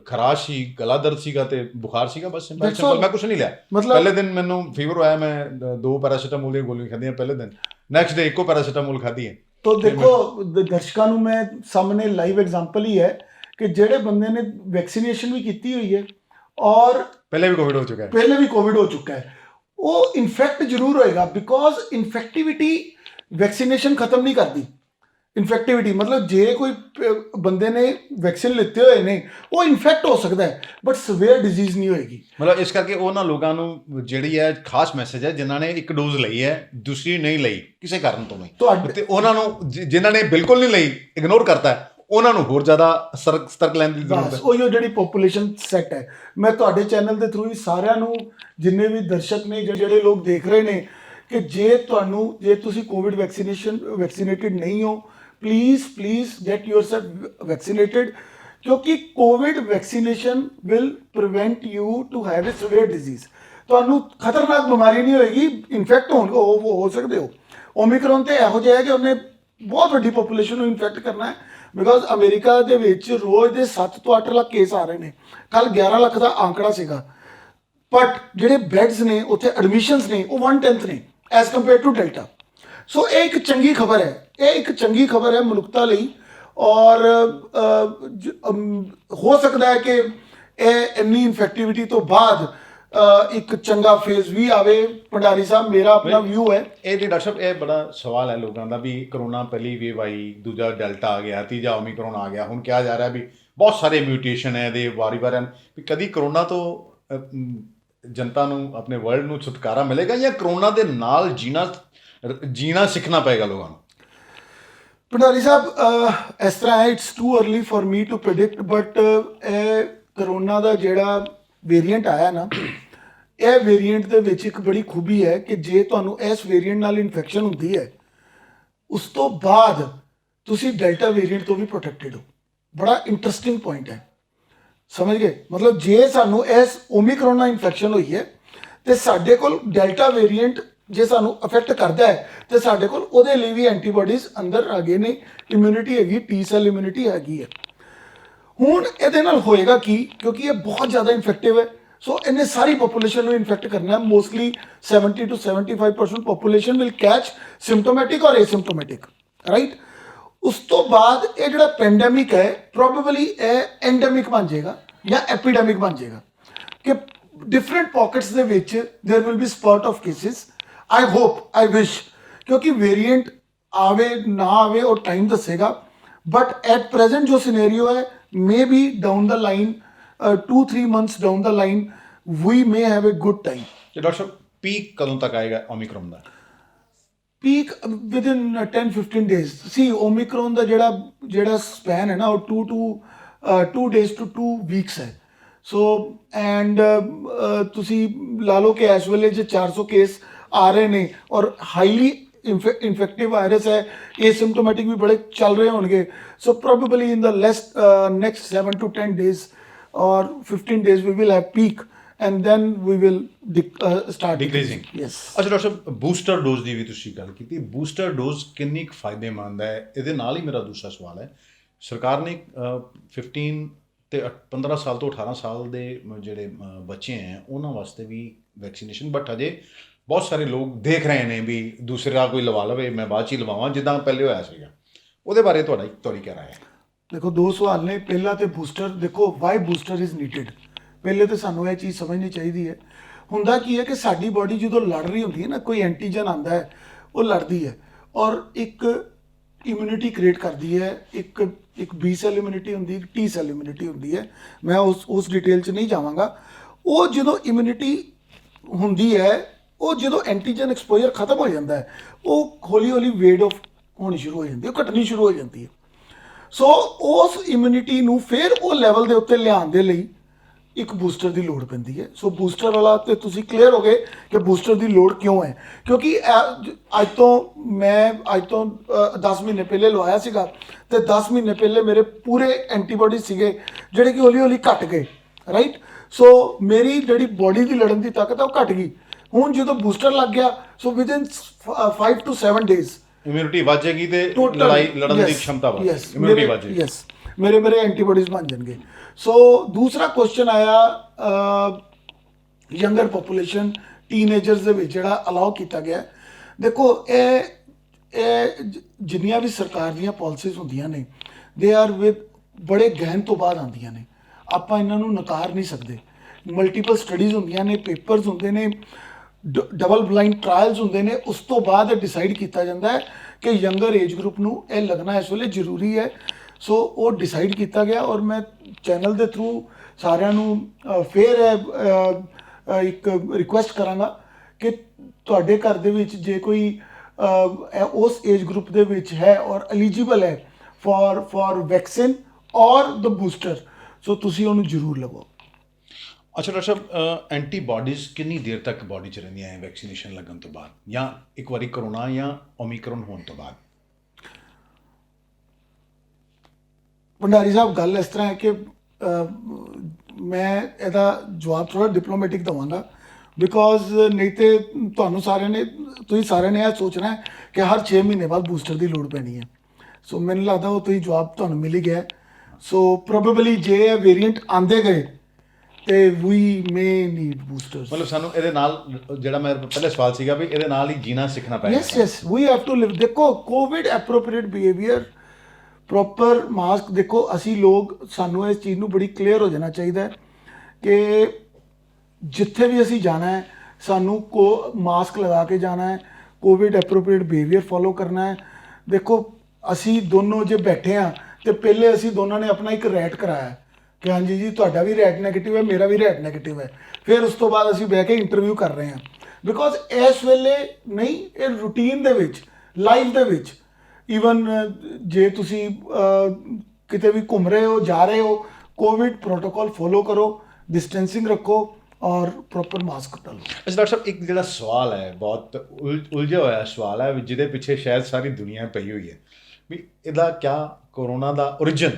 ਖਰਾਸ਼ ਸੀ, ਗਲਾ ਦਰਦ ਸੀਗਾ ਤੇ ਬੁਖਾਰ ਸੀਗਾ, ਬਸ ਸਿੰਪਲ That's all. ਮੈਂ ਕੁਝ ਨਹੀਂ ਲਿਆ। ਮਤਲਬ ਪਹਿਲੇ ਦਿਨ ਮੈਨੂੰ ਫੀਵਰ ਆਇਆ, ਮੈਂ 2 ਪੈਰਾਸੀਟਾਮੋਲ ਦੀਆਂ ਗੋਲੀਆਂ ਖਾਧੀਆਂ ਪਹਿਲੇ ਦਿਨ, ਨੈਕਸਟ ਡੇ 1 ਪੈਰਾਸੀਟਾਮੋਲ ਖਾਧੀ ਹੈ। तो देखो दर्शकों ਨੂੰ मैं सामने लाइव एग्जांपल ही है कि ਜਿਹੜੇ ਬੰਦੇ ਨੇ ਵੈਕਸੀਨੇਸ਼ਨ ਵੀ ਕੀਤੀ ਹੋਈ ਹੈ ਔਰ ਪਹਿਲੇ ਵੀ ਕੋਵਿਡ ਹੋ ਚੁੱਕਾ ਹੈ, ਪਹਿਲੇ ਵੀ ਕੋਵਿਡ ਹੋ ਚੁੱਕਾ ਹੈ, ਉਹ ਇਨਫੈਕਟ ਜ਼ਰੂਰ ਹੋਏਗਾ ਬਿਕੋਜ਼ ਇਨਫੈਕਟਿਵਿਟੀ ਵੈਕਸੀਨੇਸ਼ਨ ਖਤਮ ਨਹੀਂ ਕਰਦੀ। ਇਨਫੈਕਟਿਵਿਟੀ ਮਤਲਬ ਜੇ ਕੋਈ ਬੰਦੇ ਨੇ ਵੈਕਸੀਨ ਲਿੱਤੇ ਹੋਏ ਨੇ ਉਹ ਇਨਫੈਕਟ ਹੋ ਸਕਦਾ ਹੈ ਬਟ ਸਵੇਅਰ ਡਿਜ਼ੀਜ਼ ਨਹੀਂ ਹੋਏਗੀ। ਮਤਲਬ ਇਸ ਕਰਕੇ ਉਹਨਾਂ ਲੋਕਾਂ ਨੂੰ ਜਿਹੜੀ ਹੈ ਖਾਸ ਮੈਸੇਜ ਹੈ ਜਿਨ੍ਹਾਂ ਨੇ 1 ਡੋਜ਼ ਲਈ ਹੈ, ਦੂਸਰੀ ਨਹੀਂ ਲਈ ਕਿਸੇ ਕਾਰਨ ਤੋਂ ਨਹੀਂ, ਤੇ ਉਹਨਾਂ ਨੂੰ ਜਿਨ੍ਹਾਂ ਨੇ ਬਿਲਕੁਲ ਨਹੀਂ ਲਈ, ਇਗਨੋਰ ਕਰਤਾ ਹੈ, ਉਹਨਾਂ ਨੂੰ ਹੋਰ ਜ਼ਿਆਦਾ ਸਤਰਕ ਲੈਣ ਦੀ ਜ਼ਰੂਰਤ ਹੈ। ਉਹੀ ਜਿਹੜੀ ਪੋਪੂਲੇਸ਼ਨ ਸੈੱਟ ਹੈ। ਮੈਂ ਤੁਹਾਡੇ ਚੈਨਲ ਦੇ ਥਰੂ ਹੀ ਸਾਰਿਆਂ ਨੂੰ, ਜਿੰਨੇ ਵੀ ਦਰਸ਼ਕ ਨੇ, ਜਿਹੜੇ ਲੋਕ ਦੇਖ ਰਹੇ ਨੇ, ਕਿ ਜੇ ਤੁਸੀਂ ਕੋਵਿਡ ਵੈਕਸੀਨੇਟਿਡ ਨਹੀਂ ਹੋ, please get yourself vaccinated ਕਿਉਂਕਿ Covid vaccination will prevent you to have a severe disease। ਤੁਹਾਨੂੰ ਖਤਰਨਾਕ ਬਿਮਾਰੀ ਨਹੀਂ ਹੋਏਗੀ, ਇਨਫੈਕਟ ਹੋ ਸਕਦੇ ਹੋ। ਓਮਿਕਰੋਨ ਤੇ ਇਹੋ ਜਿਹਾ ਹੈ ਕਿ ਉਹਨੇ ਬਹੁਤ ਵੱਡੀ ਪੋਪੂਲੇਸ਼ਨ ਨੂੰ ਇਨਫੈਕਟ ਕਰਨਾ ਹੈ ਬਿਕੋਜ਼ ਅਮਰੀਕਾ ਦੇ ਵਿੱਚ ਰੋਜ਼ ਦੇ 7 ਤੋਂ 8 ਲੱਖ ਕੇਸ ਆ ਰਹੇ ਨੇ, ਕੱਲ 11 ਲੱਖ ਦਾ ਆંકੜਾ ਸੀਗਾ, ਬਟ ਜਿਹੜੇ ਬੈਡਸ ਨੇ ਉੱਥੇ ਐਡਮਿਸ਼ਨਸ ਨੇ ਉਹ 1/10 ਨੇ ਐਜ਼ ਕੰਪੇਅਰ ਟੂ ਡੈਲਟਾ। ਸੋ ਇਹ ਇੱਕ ਚੰਗੀ ਖਬਰ ਹੈ, ਇਹ ਇੱਕ ਚੰਗੀ ਖਬਰ ਹੈ ਮਨੁੱਖਤਾ ਲਈ ਔਰ ਹੋ ਸਕਦਾ ਹੈ ਕਿ ਇਹ ਇੰਨੀ ਇਨਫੈਕਟਿਵਿਟੀ ਤੋਂ ਬਾਅਦ ਇੱਕ ਚੰਗਾ ਫੇਜ਼ ਵੀ ਆਵੇ। ਭੰਡਾਰੀ ਸਾਹਿਬ ਮੇਰਾ ਆਪਣਾ ਵਿਊ ਹੈ ਇਹ ਜੀ। ਡਾਕਟਰ ਸਾਹਿਬ ਇਹ ਬੜਾ ਸਵਾਲ ਹੈ ਲੋਕਾਂ ਦਾ ਵੀ ਕਰੋਨਾ ਪਹਿਲੀ ਵੇਵ ਆਈ, ਦੂਜਾ ਡੈਲਟਾ ਆ ਗਿਆ, ਤੀਜਾ ਓਮਿਕਰੋਨ ਆ ਗਿਆ, ਹੁਣ ਕਿਹਾ ਜਾ ਰਿਹਾ ਵੀ ਬਹੁਤ ਸਾਰੇ ਮਿਊਟੇਸ਼ਨ ਹੈ ਇਹਦੇ ਵਾਰੀ-ਵਾਰੀ, ਵੀ ਕਦੀ ਕਰੋਨਾ ਤੋਂ ਜਨਤਾ ਨੂੰ, ਆਪਣੇ ਵਰਲਡ ਨੂੰ ਛੁਟਕਾਰਾ ਮਿਲੇਗਾ ਜਾਂ ਕਰੋਨਾ ਦੇ ਨਾਲ ਜੀਣਾ ਸਿੱਖਣਾ ਪਏਗਾ ਲੋਕਾਂ ਨੂੰ? ਭੰਡਾਰੀ ਸਾਹਿਬ ਇਸ ਤਰ੍ਹਾਂ ਹੈ, it's too early for me to predict, but ਇਹ ਕਰੋਨਾ ਦਾ ਜਿਹੜਾ ਵੇਰੀਐਂਟ ਆਇਆ ਨਾ, ਇਹ ਵੇਰੀਐਂਟ ਦੇ ਵਿੱਚ ਇੱਕ ਬੜੀ ਖੂਬੀ ਹੈ ਕਿ ਜੇ ਤੁਹਾਨੂੰ ਇਸ ਵੇਰੀਐਂਟ ਨਾਲ ਇਨਫੈਕਸ਼ਨ ਹੁੰਦੀ ਹੈ, ਉਸ ਤੋਂ ਬਾਅਦ ਤੁਸੀਂ ਡੈਲਟਾ ਵੇਰੀਐਂਟ ਤੋਂ ਵੀ ਪ੍ਰੋਟੈਕਟਡ ਹੋ। ਬੜਾ ਇੰਟਰਸਟਿੰਗ ਪੁਆਇੰਟ ਹੈ, ਸਮਝ ਗਏ? ਮਤਲਬ ਜੇ ਸਾਨੂੰ ਇਸ ਓਮਿਕਰੋਨ ਨਾਲ ਇਨਫੈਕਸ਼ਨ ਹੋਈ ਹੈ ਤੇ ਸਾਡੇ ਕੋਲ ਡੈਲਟਾ ਵੇਰੀਐਂਟ ਜੇ ਸਾਨੂੰ ਅਫੈਕਟ ਕਰਦਾ ਹੈ ਤੇ ਸਾਡੇ ਕੋਲ ਉਹਦੇ ਲਈ ਵੀ ਐਂਟੀਬਾਡੀਜ਼ ਅੰਦਰ ਆ ਗਏ ਨੇ, ਇਮਿਊਨਿਟੀ ਹੈਗੀ, ਟੀ ਸੈਲ ਇਮਿਊਨਿਟੀ ਹੈਗੀ ਹੈ। ਹੁਣ ਇਹਦੇ ਨਾਲ ਹੋਏਗਾ ਕੀ, ਕਿਉਂਕਿ ਇਹ ਬਹੁਤ ਜ਼ਿਆਦਾ ਇਨਫੈਕਟਿਵ ਹੈ, ਸੋ ਇਹਨੇ ਸਾਰੀ ਪੋਪੂਲੇਸ਼ਨ ਨੂੰ ਇਨਫੈਕਟ ਕਰਨਾ ਹੈ। Mostly 70 to 75% population will catch symptomatic ਔਰ ਏਸਿੰਪਟੋਮੈਟਿਕ, ਰਾਈਟ? ਉਸ ਤੋਂ ਬਾਅਦ ਇਹ ਜਿਹੜਾ ਪੈਂਡੈਮਿਕ ਹੈ ਪ੍ਰੋਬੇਬਲੀ ਇਹ ਐਂਡੈਮਿਕ ਬਣ ਜਾਏਗਾ ਜਾਂ ਐਪੀਡੈਮਿਕ ਬਣ ਜਾਏਗਾ ਕਿ ਡਿਫਰੈਂਟ ਪੌਕਟਸ ਦੇ ਵਿੱਚ there will be spot of cases. I hope, I wish, क्योंकि वेरिएंट आवे ना आवे और टाइम दसेगा, बट एट प्रेजेंट जो सिनेरियो है may be down the line 2-3 months down the line we may have a good time. Doctor साहब पीक कदों तक आएगा ओमिक्रॉन का? Peak within 10-15 days. See Omicron का ਜਿਹੜਾ स्पैन है ना वो 2 days to 2 weeks है। सो एंड ਤੁਸੀਂ ਲਾ ਲਓ ਕਿ ਇਸ ਵੇਲੇ ਜੇ 400 ਕੇਸ ਆ ਰਹੇ ਨੇ ਔਰ ਹਾਈਲੀ ਇਨਫੈਕਟਿਵ ਵਾਇਰਸ ਹੈ, ਏਸਿम्प्टोमेटिक ਵੀ ਬੜੇ ਚੱਲ ਰਹੇ ਹੋਣਗੇ। So probably in the next 7 to 10 days or 15 days we will have peak and then we will start decreasing. Yes. ਅੱਛਾ ਡਾਕਟਰ ਸਾਹਿਬ ਬੂਸਟਰ ਡੋਜ਼ ਦੀ ਵੀ ਤੁਸੀਂ ਗੱਲ ਕੀਤੀ, ਬੂਸਟਰ ਡੋਜ਼ ਕਿੰਨੀ ਕੁ ਫਾਇਦੇਮੰਦ ਹੈ? ਇਹਦੇ ਨਾਲ ਹੀ ਮੇਰਾ ਦੂਸਰਾ ਸਵਾਲ ਹੈ, ਸਰਕਾਰ ਨੇ 15 ਸਾਲ ਤੋਂ 18 ਸਾਲ ਦੇ ਜਿਹੜੇ ਬੱਚੇ ਹੈ ਉਹਨਾਂ ਵਾਸਤੇ ਵੀ ਵੈਕਸੀਨੇਸ਼ਨ, ਬਟ ਹਜੇ ਬਹੁਤ ਸਾਰੇ ਲੋਕ ਦੇਖ ਰਹੇ ਨੇ ਵੀ ਦੂਸਰਾ ਕੋਈ ਲਵਾ ਲਵੇ, ਮੈਂ ਬਾਅਦ 'ਚ ਹੀ ਲਵਾਵਾਂ ਜਿੱਦਾਂ ਪਹਿਲੇ ਹੋਇਆ ਸੀਗਾ, ਉਹਦੇ ਬਾਰੇ ਤੁਹਾਡੀ ਕੀ ਰਾਏ ਹੈ? ਦੇਖੋ ਦੋ ਸਵਾਲ ਨੇ। ਪਹਿਲਾ ਤੇ ਬੂਸਟਰ, ਦੇਖੋ ਵਾਈ ਬੂਸਟਰ ਇਜ਼ ਨੀਡਡ। ਪਹਿਲੇ ਤਾਂ ਸਾਨੂੰ ਇਹ ਚੀਜ਼ ਸਮਝਣੀ ਚਾਹੀਦੀ ਹੈ ਹੁੰਦਾ ਕੀ ਹੈ ਕਿ ਸਾਡੀ ਬਾਡੀ ਜਦੋਂ ਲੜ ਰਹੀ ਹੁੰਦੀ ਹੈ ਨਾ, ਕੋਈ ਐਂਟੀਜਨ ਆਉਂਦਾ ਹੈ, ਉਹ ਲੜਦੀ ਹੈ ਔਰ ਇੱਕ ਇਮਿਊਨਿਟੀ ਕ੍ਰੀਏਟ ਕਰਦੀ ਹੈ। ਇੱਕ ਬੀ ਸੈਲ ਇਮਿਊਨਿਟੀ ਹੁੰਦੀ, ਇੱਕ ਟੀ ਸੈਲ ਇਮਿਊਨਿਟੀ ਹੁੰਦੀ ਹੈ। ਮੈਂ ਉਸ ਡਿਟੇਲ 'ਚ ਨਹੀਂ ਜਾਵਾਂਗਾ। ਉਹ ਜਦੋਂ ਇਮਿਊਨਿਟੀ ਹੁੰਦੀ ਹੈ, ਉਹ ਜਦੋਂ ਐਂਟੀਜਨ ਐਕਸਪੋਜ਼ਰ ਖਤਮ ਹੋ ਜਾਂਦਾ ਹੈ, ਉਹ ਹੌਲੀ ਹੌਲੀ ਵੇਡ ਆਫ ਹੋਣੀ ਸ਼ੁਰੂ ਹੋ ਜਾਂਦੀ ਹੈ, ਉਹ ਘਟਣੀ ਸ਼ੁਰੂ ਹੋ ਜਾਂਦੀ ਹੈ। ਸੋ ਉਸ ਇਮਿਊਨਿਟੀ ਨੂੰ ਫਿਰ ਉਹ ਲੈਵਲ ਦੇ ਉੱਤੇ ਲਿਆਉਣ ਦੇ ਲਈ ਇੱਕ ਬੂਸਟਰ ਦੀ ਲੋੜ ਪੈਂਦੀ ਹੈ। ਸੋ ਬੂਸਟਰ ਵਾਲਾ ਤੇ ਤੁਸੀਂ ਕਲੀਅਰ ਹੋ ਗਏ ਕਿ ਬੂਸਟਰ ਦੀ ਲੋੜ ਕਿਉਂ ਹੈ। ਕਿਉਂਕਿ ਅੱਜ ਤੋਂ 10 ਮਹੀਨੇ ਪਹਿਲੇ ਲਵਾਇਆ ਸੀਗਾ ਤੇ 10 ਮਹੀਨੇ ਪਹਿਲੇ ਮੇਰੇ ਪੂਰੇ ਐਂਟੀਬਾਡੀ ਸੀਗੇ ਜਿਹੜੇ ਕਿ ਹੌਲੀ ਹੌਲੀ ਘਟ ਗਏ, ਰਾਈਟ। ਸੋ ਮੇਰੀ ਜਿਹੜੀ ਬਾਡੀ ਦੀ ਲੜਨ ਦੀ ਤਾਕਤ ਆ ਉਹ ਘਟ ਗਈ। ਹੁਣ ਜਦੋਂ ਬੂਸਟਰ ਲੱਗ ਗਿਆ, ਸੋ ਵਿਦਿਨ 5 to 7 ਡੇਜ਼ ਇਮਿਊਨਿਟੀ ਵੱਧ ਜਾਏਗੀ ਤੇ ਲੜਨ ਦੀ क्षमता ਵੱਧ ਜਾਏਗੀ, ਇਮਿਊਨਿਟੀ ਵੱਧ ਜਾਏਗੀ। ਯੈਸ, ਮੇਰੇ ਐਂਟੀਬਾਡੀਜ਼ ਬਣ ਜਾਣਗੇ। ਸੋ ਦੂਸਰਾ ਕੁਐਸਚਨ ਆਇਆ ਯੰਗਰ ਪੋਪੂਲੇਸ਼ਨ, ਟੀਨੇਜਰਸ ਦੇ ਵਿੱਚ ਜਿਹੜਾ ਅਲਾਉ ਕੀਤਾ ਗਿਆ। ਦੇਖੋ ਇਹ ਜਿੰਨੀਆਂ ਵੀ ਸਰਕਾਰ ਦੀਆਂ ਪਾਲਿਸੀਜ਼ ਹੁੰਦੀਆਂ ਨੇ, ਦੇ ਆਰ ਵਿਦ ਬੜੇ ਗਹਿਨ ਤੋਂ ਬਾਅਦ ਆਉਂਦੀਆਂ ਨੇ। ਆਪਾਂ ਇਹਨਾਂ ਨੂੰ ਨਕਾਰ ਨਹੀਂ ਸਕਦੇ। ਮਲਟੀਪਲ ਸਟੱਡੀਜ਼ ਹੁੰਦੀਆਂ ਨੇ, ਪੇਪਰਸ ਹੁੰਦੇ ਨੇ, ਡਬਲ ਬਲਾਈਂਡ ਟ੍ਰਾਇਲਸ ਹੁੰਦੇ ਨੇ। ਉਸ ਤੋਂ ਬਾਅਦ ਇਹ ਡਿਸਾਈਡ ਕੀਤਾ ਜਾਂਦਾ ਹੈ ਕਿ ਯੰਗਰ ਏਜ ਗਰੁੱਪ ਨੂੰ ਇਹ ਲੱਗਣਾ ਇਸ ਵੇਲੇ ਜ਼ਰੂਰੀ ਹੈ। ਸੋ ਉਹ ਡਿਸਾਈਡ ਕੀਤਾ ਗਿਆ ਔਰ ਮੈਂ ਚੈਨਲ ਦੇ ਥਰੂ ਸਾਰਿਆਂ ਨੂੰ ਫੇਰ ਇੱਕ ਰਿਕੁਐਸਟ ਕਰਾਂਗਾ ਕਿ ਤੁਹਾਡੇ ਘਰ ਦੇ ਵਿੱਚ ਜੇ ਕੋਈ ਉਸ ਏਜ ਗਰੁੱਪ ਦੇ ਵਿੱਚ ਹੈ ਔਰ ਐਲੀਜੀਬਲ ਹੈ ਫॉर ਵੈਕਸੀਨ ਔਰ ਦ ਬੂਸਟਰ, ਸੋ ਤੁਸੀਂ ਉਹਨੂੰ ਜ਼ਰੂਰ ਲਵੋ। ਅੱਛਾ ਡਾਕਟਰ ਸਾਹਿਬ, ਐਂਟੀਬਾਡੀਜ਼ ਕਿੰਨੀ ਦੇਰ ਤੱਕ ਬਾਡੀ 'ਚ ਰਹਿੰਦੀਆਂ ਹੈ ਵੈਕਸੀਨੇਸ਼ਨ ਲੱਗਣ ਤੋਂ ਬਾਅਦ, ਜਾਂ ਇੱਕ ਵਾਰੀ ਕਰੋਨਾ ਜਾਂ ਓਮਿਕਰੋਨ ਹੋਣ ਤੋਂ ਬਾਅਦ? ਭੰਡਾਰੀ ਸਾਹਿਬ, ਗੱਲ ਇਸ ਤਰ੍ਹਾਂ ਹੈ ਕਿ ਮੈਂ ਇਹਦਾ ਜਵਾਬ ਥੋੜ੍ਹਾ ਡਿਪਲੋਮੈਟਿਕ ਦੇਵਾਂਗਾ, ਬਿਕੋਜ਼ ਨਹੀਂ ਤੇ ਤੁਸੀਂ ਸਾਰਿਆਂ ਨੇ ਇਹ ਸੋਚਣਾ ਹੈ ਕਿ ਹਰ 6 ਮਹੀਨੇ ਬਾਅਦ ਬੂਸਟਰ ਦੀ ਲੋੜ ਪੈਣੀ ਹੈ। ਸੋ ਮੈਨੂੰ ਲੱਗਦਾ ਉਹ ਤੁਸੀਂ ਜਵਾਬ ਤੁਹਾਨੂੰ ਮਿਲ ਹੀ ਗਿਆ। ਸੋ ਪ੍ਰੋਬੇਬਲੀ ਜੇ ਇਹ ਵੇਰੀਐਂਟ ਆਉਂਦੇ ਗਏ ਤੇ ਵੀ ਮੇ ਨੀਡ ਬੂਸਟਰਸ। ਮਤਲਬ ਸਾਨੂੰ ਇਹਦੇ ਨਾਲ, ਜਿਹੜਾ ਮੇਰਾ ਪਹਿਲੇ ਸਵਾਲ ਸੀਗਾ ਵੀ ਇਹਦੇ ਨਾਲ ਹੀ ਜੀਣਾ ਸਿੱਖਣਾ ਪਏਗਾ। Yes we have to live. ਦੇਖੋ Covid appropriate behaviour, proper mask. ਦੇਖੋ ਅਸੀਂ ਲੋਕ, ਸਾਨੂੰ ਇਸ ਚੀਜ਼ ਨੂੰ ਬੜੀ ਕਲੀਅਰ ਹੋ ਜਾਣਾ ਚਾਹੀਦਾ ਹੈ ਕਿ ਜਿੱਥੇ ਵੀ ਅਸੀਂ ਜਾਣਾ ਹੈ ਸਾਨੂੰ ਮਾਸਕ ਲਗਾ ਕੇ ਜਾਣਾ ਹੈ, ਕੋਵਿਡ ਐਪਰੋਪ੍ਰੀਏਟ ਬਿਹੇਵੀਅਰ ਫੋਲੋ ਕਰਨਾ ਹੈ। ਦੇਖੋ ਅਸੀਂ ਦੋਨੋਂ ਜੇ ਬੈਠੇ ਹਾਂ ਤੇ ਪਹਿਲੇ ਅਸੀਂ ਦੋਨਾਂ ਨੇ ਆਪਣਾ ਇੱਕ ਰੈਟ ਕਰਾਇਆ ਕਿ ਹਾਂਜੀ ਜੀ ਤੁਹਾਡਾ ਵੀ ਰੈਟ ਨੈਗੇਟਿਵ ਹੈ, ਮੇਰਾ ਵੀ ਰੈਟ ਨੈਗੇਟਿਵ ਹੈ। ਫਿਰ ਉਸ ਤੋਂ ਬਾਅਦ ਅਸੀਂ ਬਹਿ ਕੇ ਇੰਟਰਵਿਊ ਕਰ ਰਹੇ ਹਾਂ। ਬਿਕੋਜ਼ ਇਸ ਵੇਲੇ ਨਹੀਂ, ਇਹ ਰੂਟੀਨ ਦੇ ਵਿੱਚ, ਲਾਈਫ ਦੇ ਵਿੱਚ, ਈਵਨ ਜੇ ਤੁਸੀਂ ਕਿਤੇ ਵੀ ਘੁੰਮ ਰਹੇ ਹੋ, ਜਾ ਰਹੇ ਹੋ, ਕੋਵਿਡ ਪ੍ਰੋਟੋਕੋਲ ਫੋਲੋ ਕਰੋ, ਡਿਸਟੈਂਸਿੰਗ ਰੱਖੋ ਔਰ ਪ੍ਰੋਪਰ ਮਾਸਕ ਡਾਲੋ। ਅੱਛਾ ਡਾਕਟਰ ਸਾਹਿਬ, ਇੱਕ ਜਿਹੜਾ ਸਵਾਲ ਹੈ, ਬਹੁਤ ਉਲਝਿਆ ਹੋਇਆ ਸਵਾਲ ਹੈ, ਜਿਹਦੇ ਪਿੱਛੇ ਸ਼ਾਇਦ ਸਾਰੀ ਦੁਨੀਆ ਪਈ ਹੋਈ ਹੈ ਵੀ ਇਹਦਾ ਕਿਆ, ਕੋਰੋਨਾ ਦਾ ਓਰੀਜਨ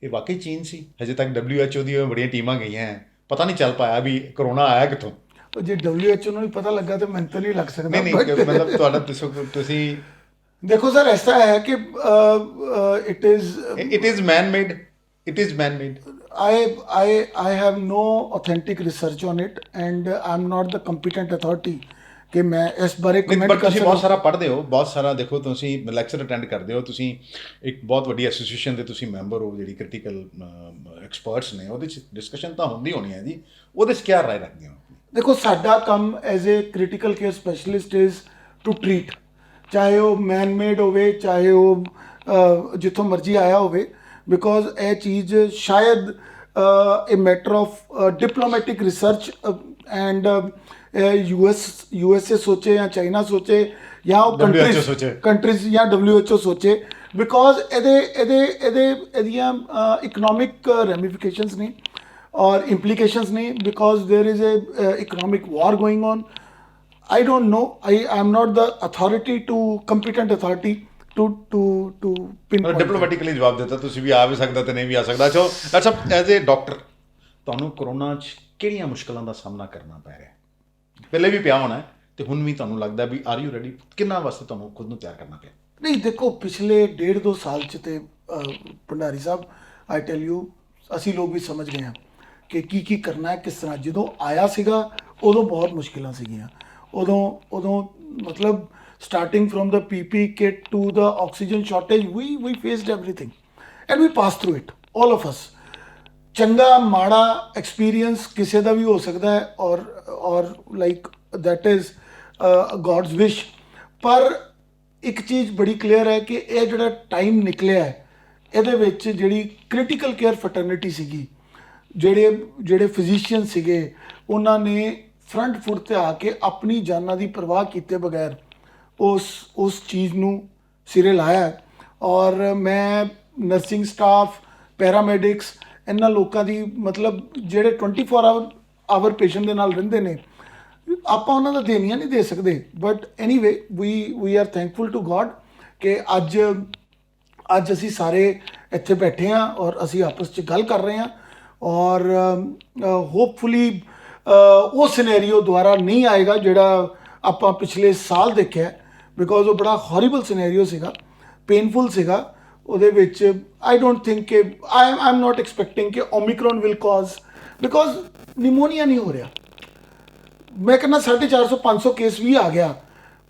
ਇਹ ਵਾਕਈ ਚੀਨ ਸੀ? ਹਜੇ ਤੱਕ WHO ਦੀਆਂ ਬੜੀਆਂ ਟੀਮਾਂ ਗਈਆਂ ਹੈ, ਪਤਾ ਨਹੀਂ ਚੱਲ ਪਾਇਆ ਵੀ ਕਰੋਨਾ ਆਇਆ ਕਿੱਥੋਂ। ਜੇ WHO ਨੂੰ ਵੀ ਪਤਾ ਲੱਗਾ ਤਾਂ ਮੈਨੂੰ ਤਾਂ ਨਹੀਂ ਲੱਗ ਸਕਦਾ। ਨਹੀਂ ਮਤਲਬ ਤੁਹਾਡਾ ਤੁਸੀਂ ਦੇਖੋ ਸਰ, ਐਸਾ ਹੈ ਕਿ it is man made. I have no authentic research on it and I'm not the competent authority ਕਿ ਮੈਂ ਇਸ ਬਾਰੇ ਕਮੈਂਟ ਕਰ ਤੁਸੀਂ ਬਹੁਤ ਸਾਰਾ ਪੜ੍ਹਦੇ ਹੋ, ਬਹੁਤ ਸਾਰਾ ਦੇਖੋ, ਤੁਸੀਂ ਲੈਕਚਰ ਅਟੈਂਡ ਕਰਦੇ ਹੋ, ਤੁਸੀਂ ਇੱਕ ਬਹੁਤ ਵੱਡੀ ਐਸੋਸੀਏਸ਼ਨ ਦੇ ਤੁਸੀਂ ਮੈਂਬਰ ਹੋ ਜਿਹੜੀ ਕ੍ਰਿਟੀਕਲ ਐਕਸਪਰਟਸ ਨੇ, ਉਹਦੇ 'ਚ ਡਿਸਕਸ਼ਨ ਤਾਂ ਹੁੰਦੀ ਹੋਣੀ ਹੈ ਜੀ, ਉਹਦੇ 'ਚ ਕਿਆ ਰਾਏ ਰੱਖਦੇ ਹੋ? ਦੇਖੋ ਸਾਡਾ ਕੰਮ as a critical care specialist is to treat, ਚਾਹੇ ਉਹ ਮੈਨ ਮੇਡ ਹੋਵੇ, ਚਾਹੇ ਉਹ ਜਿੱਥੋਂ ਮਰਜ਼ੀ ਆਇਆ ਹੋਵੇ। ਬਿਕੋਜ਼ ਇਹ ਚੀਜ਼ ਸ਼ਾਇਦ a matter of diplomatic research and USA सोचे या चाइना सोचे या कंट्रीज या WHO सोचे, बिकॉज ਇਹਦੀਆਂ ਇਕਨੋਮਿਕ ਰੈਮੀਫਿਕੇਸ਼ਨਸ ਨੇ ਔਰ ਇੰਪਲੀਕੇਸ਼ਨਸ ਨੇ, ਬਿਕॉज there is a economic war going on. I don't know. I am not the competent authority to pinpoint. Diplomatically ਜਵਾਬ ਦਿੱਤਾ ਤੁਸੀਂ ਵੀ, ਆ ਵੀ ਸਕਦਾ ਤੇ ਨਹੀਂ ਵੀ ਆ ਸਕਦਾ। ਅੱਛਾ ਐਜ਼ ਏ ਡਾਕਟਰ, ਤੁਹਾਨੂੰ ਕਰੋਨਾ 'ਚ ਕਿਹੜੀਆਂ ਮੁਸ਼ਕਲਾਂ ਦਾ ਸਾਹਮਣਾ ਕਰਨਾ ਪੈ ਰਿਹਾ? ਪਹਿਲੇ ਵੀ ਪਿਆ ਹੋਣਾ ਹੈ ਤੇ ਹੁਣ ਵੀ ਤੁਹਾਨੂੰ ਲੱਗਦਾ ਵੀ ਆਰ ਯੂ ਰੈਡੀ? ਕਿੰਨਾ ਵਾਸਤੇ ਤੁਹਾਨੂੰ ਖੁਦ ਨੂੰ ਤਿਆਰ ਕਰਨਾ ਪਿਆ? ਨਹੀਂ ਦੇਖੋ, ਪਿਛਲੇ 1.5-2 ਸਾਲ 'ਚ ਤੇ ਭੰਡਾਰੀ ਸਾਹਿਬ, ਆਈ ਟੈਲ ਯੂ, ਅਸੀਂ ਲੋਕ ਵੀ ਸਮਝ ਗਏ ਹਾਂ ਕਿ ਕੀ ਕਰਨਾ ਹੈ, ਕਿਸ ਤਰ੍ਹਾਂ। ਜਦੋਂ ਆਇਆ ਸੀਗਾ ਉਦੋਂ ਬਹੁਤ ਮੁਸ਼ਕਿਲਾਂ ਸੀਗੀਆਂ। ਉਦੋਂ ਮਤਲਬ starting from the PPE kit to the oxygen shortage, we faced everything and we passed through it, all of us. ਚੰਗਾ ਮਾੜਾ ਐਕਸਪੀਰੀਅੰਸ ਕਿਸੇ ਦਾ ਵੀ ਹੋ ਸਕਦਾ ਹੈ ਔਰ ਲਾਈਕ ਦੈਟ ਇਜ਼ ਗੋਡਸ ਵਿਸ਼। ਪਰ ਇੱਕ ਚੀਜ਼ ਬੜੀ ਕਲੀਅਰ ਹੈ ਕਿ ਇਹ ਜਿਹੜਾ ਟਾਈਮ ਨਿਕਲਿਆ ਹੈ ਇਹਦੇ ਵਿੱਚ ਜਿਹੜੀ ਕ੍ਰਿਟੀਕਲ ਕੇਅਰ ਫਟਰਨਿਟੀ ਸੀਗੀ, ਜਿਹੜੇ ਫਿਜ਼ੀਸ਼ੀਅਨ ਸੀਗੇ, ਉਹਨਾਂ ਨੇ ਫਰੰਟ ਫੁੱਟ ਤੇ ਆ ਕੇ ਆਪਣੀ ਜਾਨਾਂ ਦੀ ਪਰਵਾਹ ਕੀਤੇ ਬਗੈਰ ਉਸ ਚੀਜ਼ ਨੂੰ ਸਿਰੇ ਲਾਇਆ ਹੈ। ਔਰ ਮੈਂ ਨਰਸਿੰਗ ਸਟਾਫ, ਪੈਰਾਮੈਡਿਕਸ, ਇਹਨਾਂ ਲੋਕਾਂ ਦੀ ਮਤਲਬ ਜਿਹੜੇ 24 ਆਵਰ ਪੇਸ਼ੈਂਟ ਦੇ ਨਾਲ ਰਹਿੰਦੇ ਨੇ, ਆਪਾਂ ਉਹਨਾਂ ਦਾ ਦੇਣੀਆਂ ਨਹੀਂ ਦੇ ਸਕਦੇ, but anyway we are thankful to God ਕਿ ਅੱਜ ਅਸੀਂ ਸਾਰੇ ਇੱਥੇ ਬੈਠੇ ਹਾਂ ਔਰ ਅਸੀਂ ਆਪਸ 'ਚ ਗੱਲ ਕਰ ਰਹੇ ਹਾਂ ਔਰ ਹੋਪਫੁਲੀ ਉਹ ਸਿਨੈਰੀਓ ਦੁਆਰਾ ਨਹੀਂ ਆਏਗਾ ਜਿਹੜਾ ਆਪਾਂ ਪਿਛਲੇ ਸਾਲ ਦੇਖਿਆ, ਬਿਕੋਜ਼ ਉਹ ਬੜਾ ਹੌਰੀਬਲ ਸਿਨੈਰੀਓ ਸੀਗਾ, ਪੇਨਫੁਲ ਸੀਗਾ। ਉਹਦੇ ਵਿੱਚ ਆਈ ਡੋਂਟ ਥਿੰਕ ਕਿ ਆਈ ਐਮ ਨੋਟ ਐਕਸਪੈਕਟਿੰਗ ਕਿ Omicron will cause, because pneumonia ਨਹੀਂ ਹੋ ਰਿਹਾ। ਮੈਂ ਕਹਿੰਦਾ 450-500 ਕੇਸ ਵੀ ਆ ਗਿਆ,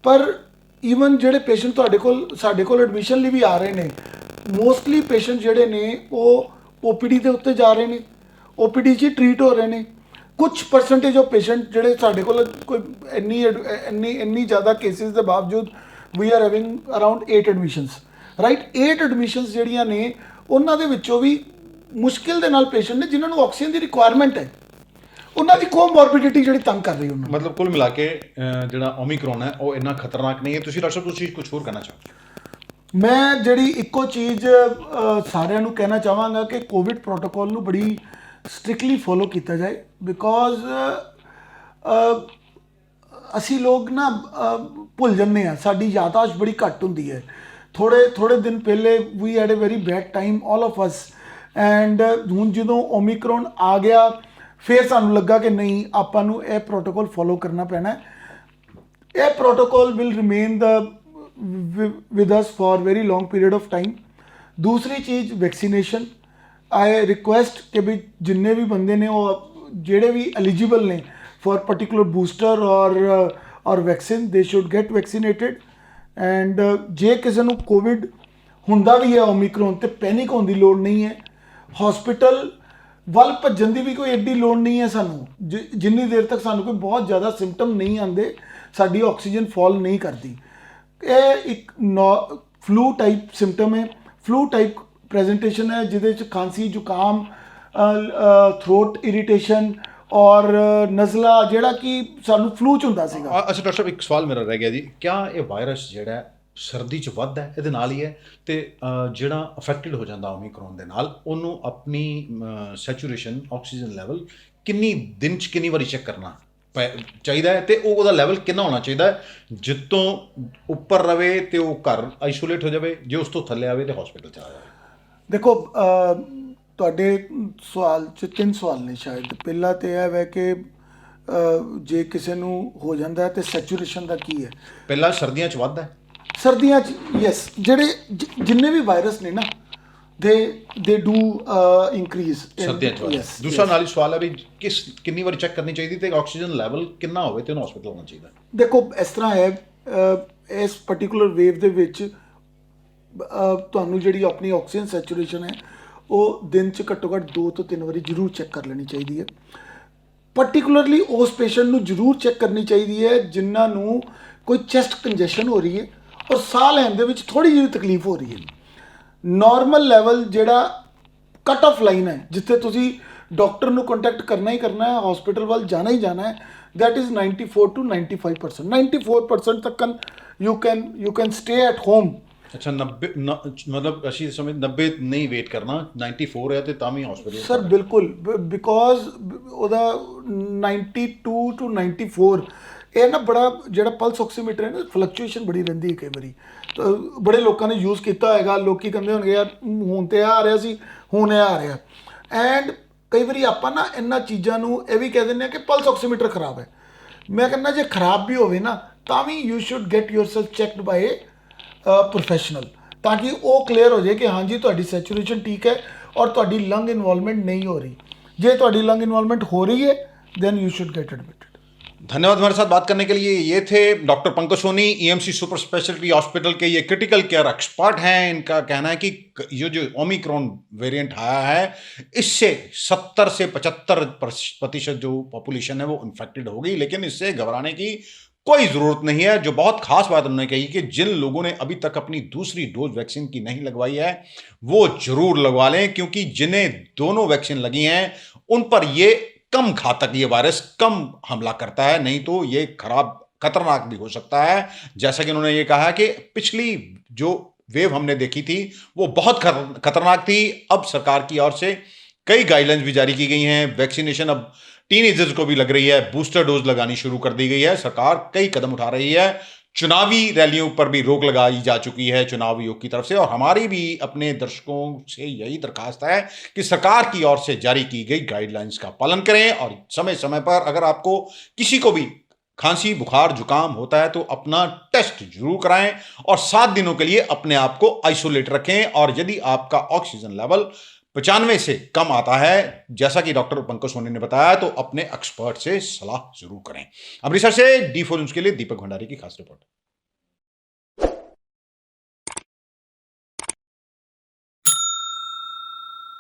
ਪਰ ਈਵਨ ਜਿਹੜੇ ਪੇਸ਼ੈਂਟ ਸਾਡੇ ਕੋਲ ਐਡਮਿਸ਼ਨ ਲਈ ਵੀ ਆ ਰਹੇ ਨੇ, ਮੋਸਟਲੀ ਪੇਸ਼ੈਂਟ ਜਿਹੜੇ ਨੇ ਉਹ ਓਪੀਡੀ ਦੇ ਉੱਤੇ ਜਾ ਰਹੇ ਨੇ, ਓਪੀਡੀ 'ਚ ਟਰੀਟ ਹੋ ਰਹੇ ਨੇ। ਕੁਝ ਪਰਸੈਂਟੇਜ ਆਫ ਪੇਸ਼ੈਂਟ ਜਿਹੜੇ ਸਾਡੇ ਕੋਲ ਕੋਈ ਇੰਨੀ ਜ਼ਿਆਦਾ ਕੇਸਿਸ ਦੇ ਬਾਵਜੂਦ we are having around 8 admissions, right. 8 admissions ਜਿਹੜੀਆਂ ਨੇ ਉਹਨਾਂ ਦੇ ਵਿੱਚੋਂ ਵੀ ਮੁਸ਼ਕਿਲ ਦੇ ਨਾਲ ਪੇਸ਼ੈਂਟ ਨੇ ਜਿਨ੍ਹਾਂ ਨੂੰ ਆਕਸੀਜਨ ਦੀ ਰਿਕੁਆਇਰਮੈਂਟ ਹੈ, ਉਹਨਾਂ ਦੀ ਕੋਮੋਰਬਿਡਿਟੀ ਜਿਹੜੀ ਤੰਗ ਕਰ ਰਹੀ ਉਹਨਾਂ ਨੂੰ। ਮਤਲਬ ਕੁੱਲ ਮਿਲਾ ਕੇ ਜਿਹੜਾ ਓਮਿਕਰੋਨ ਹੈ ਉਹ ਇੰਨਾ ਖਤਰਨਾਕ ਨਹੀਂ ਹੈ। ਤੁਸੀਂ ਡਾਕਟਰ ਸਾਹਿਬ ਤੁਸੀਂ ਕੁਝ ਹੋਰ ਕਹਿਣਾ ਚਾਹੋ? ਮੈਂ ਜਿਹੜੀ ਇੱਕੋ ਚੀਜ਼ ਸਾਰਿਆਂ ਨੂੰ ਕਹਿਣਾ ਚਾਹਾਂਗਾ ਕਿ ਕੋਵਿਡ ਪ੍ਰੋਟੋਕੋਲ ਨੂੰ ਬੜੀ ਸਟ੍ਰਿਕਟਲੀ ਫੋਲੋ ਕੀਤਾ ਜਾਏ, ਬਿਕੋਜ਼ ਅਸੀਂ ਲੋਕ ਨਾ ਭੁੱਲ ਜਾਂਦੇ ਹਾਂ, ਸਾਡੀ ਯਾਦਾਸ਼ਤ ਬੜੀ ਘੱਟ ਹੁੰਦੀ ਹੈ। ਥੋੜੇ ਦਿਨ ਪਹਿਲੇ we had a very bad time all of us, and ਹੁਣ ਜਦੋਂ ਓਮਿਕਰੋਨ ਆ ਗਿਆ ਫਿਰ ਸਾਨੂੰ ਲੱਗਾ ਕਿ ਨਹੀਂ, ਆਪਾਂ ਨੂੰ ਇਹ ਪ੍ਰੋਟੋਕੋਲ ਫੋਲੋ ਕਰਨਾ ਪੈਣਾ। ਇਹ protocol will remain with us for very long period of time। दूसरी चीज़ वैक्सीनेशन, आई रिक्वेस्ट कि भी जिन्ने भी बंदे ने वो जेड़े भी एलिजिबल ने फॉर पर्टिकुलर बूस्टर और vaccine, they should get vaccinated. And जे किसी ਨੂੰ कोविड ਹੁੰਦਾ ਵੀ ਹੈ ओमिक्रॉन ਤੇ पैनिक होने की लोड़ नहीं है। हॉस्पिटल ਵੱਲ ਭੱਜਣ ਦੀ ਵੀ ਕੋਈ ਐਡੀ ਲੋੜ ਨਹੀਂ ਹੈ ਸਾਨੂੰ, ਜਿੰਨੀ ਦੇਰ ਤੱਕ ਸਾਨੂੰ ਕੋਈ ਬਹੁਤ ਜ਼ਿਆਦਾ ਸਿੰਪਟਮ ਨਹੀਂ ਆਉਂਦੇ, ਸਾਡੀ ਆਕਸੀਜਨ ਫਾਲ ਨਹੀਂ ਕਰਦੀ। ਇਹ ਇੱਕ ਫਲੂ ਟਾਈਪ ਸਿੰਪਟਮ ਹੈ, ਫਲੂ ਟਾਈਪ ਪ੍ਰੈਜੈਂਟੇਸ਼ਨ ਹੈ ਜਿਹਦੇ 'ਚ ਖਾਂਸੀ, ਜ਼ੁਕਾਮ, ਥਰੋਟ ਇਰੀਟੇਸ਼ਨ ਔਰ ਨਜ਼ਲਾ, ਜਿਹੜਾ ਕਿ ਸਾਨੂੰ ਫਲੂ 'ਚ ਹੁੰਦਾ ਸੀਗਾ। ਅੱਛਾ ਡਾਕਟਰ ਸਾਹਿਬ, ਇੱਕ ਸਵਾਲ ਮੇਰਾ ਰਹਿ ਗਿਆ ਜੀ, ਕਿਆ ਇਹ ਵਾਇਰਸ ਜਿਹੜਾ ਸਰਦੀ 'ਚ ਵੱਧਦਾ ਹੈ ਇਹਦੇ ਨਾਲ ਹੀ ਹੈ, ਤੇ ਜਿਹੜਾ ਅਫੈਕਟਡ ਹੋ ਜਾਂਦਾ ਓਮਿਕਰੋਨ ਦੇ ਨਾਲ, ਉਹਨੂੰ ਆਪਣੀ ਸੈਚੂਰੇਸ਼ਨ ਆਕਸੀਜਨ ਲੈਵਲ ਕਿੰਨੀ ਦਿਨ 'ਚ ਕਿੰਨੀ ਵਾਰੀ ਚੈੱਕ ਕਰਨਾ ਚਾਹੀਦਾ ਹੈ, ਤੇ ਉਹਦਾ ਲੈਵਲ ਕਿੰਨਾ ਹੋਣਾ ਚਾਹੀਦਾ ਹੈ ਜਿੱਤੋਂ ਉੱਪਰ ਰਵੇ ਤੇ ਉਹ ਘਰ ਆਈਸੋਲੇਟ ਹੋ ਜਾਵੇ, ਜੇ ਉਸ ਤੋਂ ਥੱਲੇ ਆਵੇ ਤੇ ਹਸਪੀਟਲ ਚਲਾ ਜਾਵੇ? ਦੇਖੋ, ਤੁਹਾਡੇ ਸਵਾਲ 'ਚ 3 ਸਵਾਲ ਨੇ ਸ਼ਾਇਦ। ਪਹਿਲਾ ਤੇ ਇਹ ਹੈ ਕਿ ਜੇ ਕਿਸੇ ਨੂੰ ਹੋ ਜਾਂਦਾ ਹੈ ਤੇ ਸੈਚੂਰੇਸ਼ਨ ਦਾ ਕੀ ਹੈ? ਪਹਿਲਾਂ ਸਰਦੀਆਂ 'ਚ ਵੱਧਦਾ ਹੈ, ਸਰਦੀਆਂ 'ਚ ਯੈਸ, ਜਿੰਨੇ ਵੀ ਵਾਇਰਸ ਨੇ ਨਾ ਦੇ ਡੂ ਇਨਕਰੀਜ਼ ਸਰਦੀਆਂ 'ਚ ਵੱਧਦਾ। ਦੂਸਰਾ ਨਾਲ ਹੀ ਸਵਾਲ ਹੈ ਵੀ ਕਿੰਨੀ ਵਾਰੀ ਚੈੱਕ ਕਰਨੀ ਚਾਹੀਦੀ ਤੇ ਆਕਸੀਜਨ ਲੈਵਲ ਕਿੰਨਾ ਹੋਵੇ ਤੇ ਉਹਨੂੰ ਹਸਪੀਟਲ ਹੋਣਾ ਚਾਹੀਦਾ? ਦੇਖੋ, ਇਸ ਤਰ੍ਹਾਂ ਹੈ, ਇਸ ਪਾਰਟਿਕੂਲਰ ਵੇਵ ਦੇ ਵਿੱਚ ਤੁਹਾਨੂੰ ਜਿਹੜੀ ਆਪਣੀ ਆਕਸੀਜਨ ਸੈਚੂਰੇਸ਼ਨ ਹੈ ਉਹ ਦਿਨ 'ਚ ਘੱਟੋ ਘੱਟ 2 ਤੋਂ 3 ਵਾਰੀ ਜ਼ਰੂਰ ਚੈੱਕ ਕਰ ਲੈਣੀ ਚਾਹੀਦੀ ਹੈ। ਪਾਰਟਿਕੂਲਰਲੀ ਉਸ ਪੇਸ਼ੈਂਟ ਨੂੰ ਜ਼ਰੂਰ ਚੈੱਕ ਕਰਨੀ ਚਾਹੀਦੀ ਹੈ ਜਿਨ੍ਹਾਂ ਨੂੰ ਕੋਈ ਚੈਸਟ ਕੰਜੈਸ਼ਨ ਹੋ ਰਹੀ ਹੈ ਔਰ ਸਾਹ ਲੈਣ ਦੇ ਵਿੱਚ ਥੋੜ੍ਹੀ ਜਿਹੀ ਤਕਲੀਫ ਹੋ ਰਹੀ ਹੈ। ਨਾਰਮਲ ਲੈਵਲ ਜਿਹੜਾ ਕੱਟ ਆਫ ਲਾਈਨ ਹੈ ਜਿੱਥੇ ਤੁਸੀਂ ਡਾਕਟਰ ਨੂੰ ਕੰਟੈਕਟ ਕਰਨਾ ਹੀ ਕਰਨਾ ਹੈ, ਹਸਪੀਟਲ ਵੱਲ ਜਾਣਾ ਹੀ ਜਾਣਾ ਹੈ, that is 94 to 95%। 94% ਤੱਕ you can stay at home. ਅੱਛਾ, 90 ਮਤਲਬ ਅਸੀਂ ਸਮੇਂ 90 ਨਹੀਂ ਵੇਟ ਕਰਨਾ, 94 ਹੈ ਤੇ ਤਾਂ ਵੀ ਹਸਪੀਟਲ? ਸਰ ਬਿਲਕੁਲ, ਬਿਕੋਜ਼ ਉਹਦਾ 92 to 94 ਇਹ ਨਾ ਬੜਾ ਜਿਹੜਾ ਪਲਸ ਆਕਸੀਮੀਟਰ ਹੈ ਨਾ, ਫਲਕਚੁਏਸ਼ਨ ਬੜੀ ਰਹਿੰਦੀ ਹੈ ਕਈ ਵਾਰੀ। ਤਾਂ ਬੜੇ ਲੋਕਾਂ ਨੇ ਯੂਜ਼ ਕੀਤਾ ਹੋਏਗਾ, ਲੋਕੀ ਕਹਿੰਦੇ ਹੋਣਗੇ ਯਾਰ ਹੁਣ ਤੇ ਆ ਰਿਹਾ ਸੀ, ਹੁਣ ਇਹ ਆ ਰਿਹਾ। ਐਂਡ ਕਈ ਵਾਰੀ ਆਪਾਂ ਨਾ ਇਹਨਾਂ ਚੀਜ਼ਾਂ ਨੂੰ ਇਹ ਵੀ ਕਹਿ ਦਿੰਦੇ ਹਾਂ ਕਿ ਪਲਸ ਆਕਸੀਮੀਟਰ ਖਰਾਬ ਹੈ। ਮੈਂ ਕਹਿੰਦਾ ਜੇ ਖਰਾਬ ਵੀ ਹੋਵੇ ਨਾ ਤਾਂ ਵੀ you should get yourself checked by professional, ਤਾਂ ਕਿ ਉਹ ਕਲੀਅਰ ਹੋ ਜਾਏ ਕਿ ਹਾਂਜੀ ਤੁਹਾਡੀ ਸੈਚੂਰੇਸ਼ਨ ਠੀਕ ਹੈ ਔਰ ਤੁਹਾਡੀ ਲੰਗ ਇਨਵੋਲਵਮੈਂਟ ਨਹੀਂ ਹੋ ਰਹੀ। ਜੇ ਤੁਹਾਡੀ ਲੰਗ ਇਨਵੋਲਵਮੈਂਟ ਹੋ ਰਹੀ ਹੈ then you should get admitted. धन्यवाद हमारे साथ बात करने के लिए। ये थे doctor Pankaj Soni, EMC super speciality hospital के ये क्रिटिकल केयर एक्सपर्ट हैं। इनका कहना है कि ये जो ओमिक्रॉन वेरिएंट आया है, इससे 70 से 75% जो पॉपुलेशन है वो इन्फेक्टेड होगी, लेकिन इससे घबराने की कोई ज़रूरत नहीं है। जो बहुत खास बात उन्होंने कही कि जिन लोगों ने अभी तक अपनी दूसरी डोज वैक्सीन की नहीं लगवाई है, वो ज़रूर लगवा लें, क्योंकि जिन्हें दोनों वैक्सीन लगी हैं, उन पर ये कम घातक, ये वायरस कम हमला करता है, नहीं तो ये खतरनाक भी हो सकता है। जैसा कि उन्होंने ये कहा कि पिछली जो वेव हमने देखी थी वो बहुत खतरनाक थी। अब सरकार की ओर से कई गाइडलाइंस भी जारी की गई हैं। वैक्सीनेशन अब टीनेजर्स को भी लग रही है, बूस्टर डोज लगानी शुरू कर दी गई है। सरकार कई कदम उठा रही है। चुनावी रैलियों पर भी रोक लगाई जा चुकी है चुनाव आयोग की तरफ से, और हमारी भी अपने दर्शकों से यही दरखास्त है कि सरकार की ओर से जारी की गई गाइडलाइंस का पालन करें, और समय समय पर अगर आपको किसी को भी खांसी, बुखार, जुकाम होता है तो अपना टेस्ट जरूर कराएं, और 7 दिनों के लिए अपने आप को आइसोलेट रखें। और यदि आपका ऑक्सीजन लेवल 95 से कम आता है, जैसा कि डॉक्टर पंकज सोनी ने बताया, तो अपने एक्सपर्ट से सलाह जरूर करें। अमृतसर से D4 न्यूज के लिए दीपक भंडारी की खास रिपोर्ट।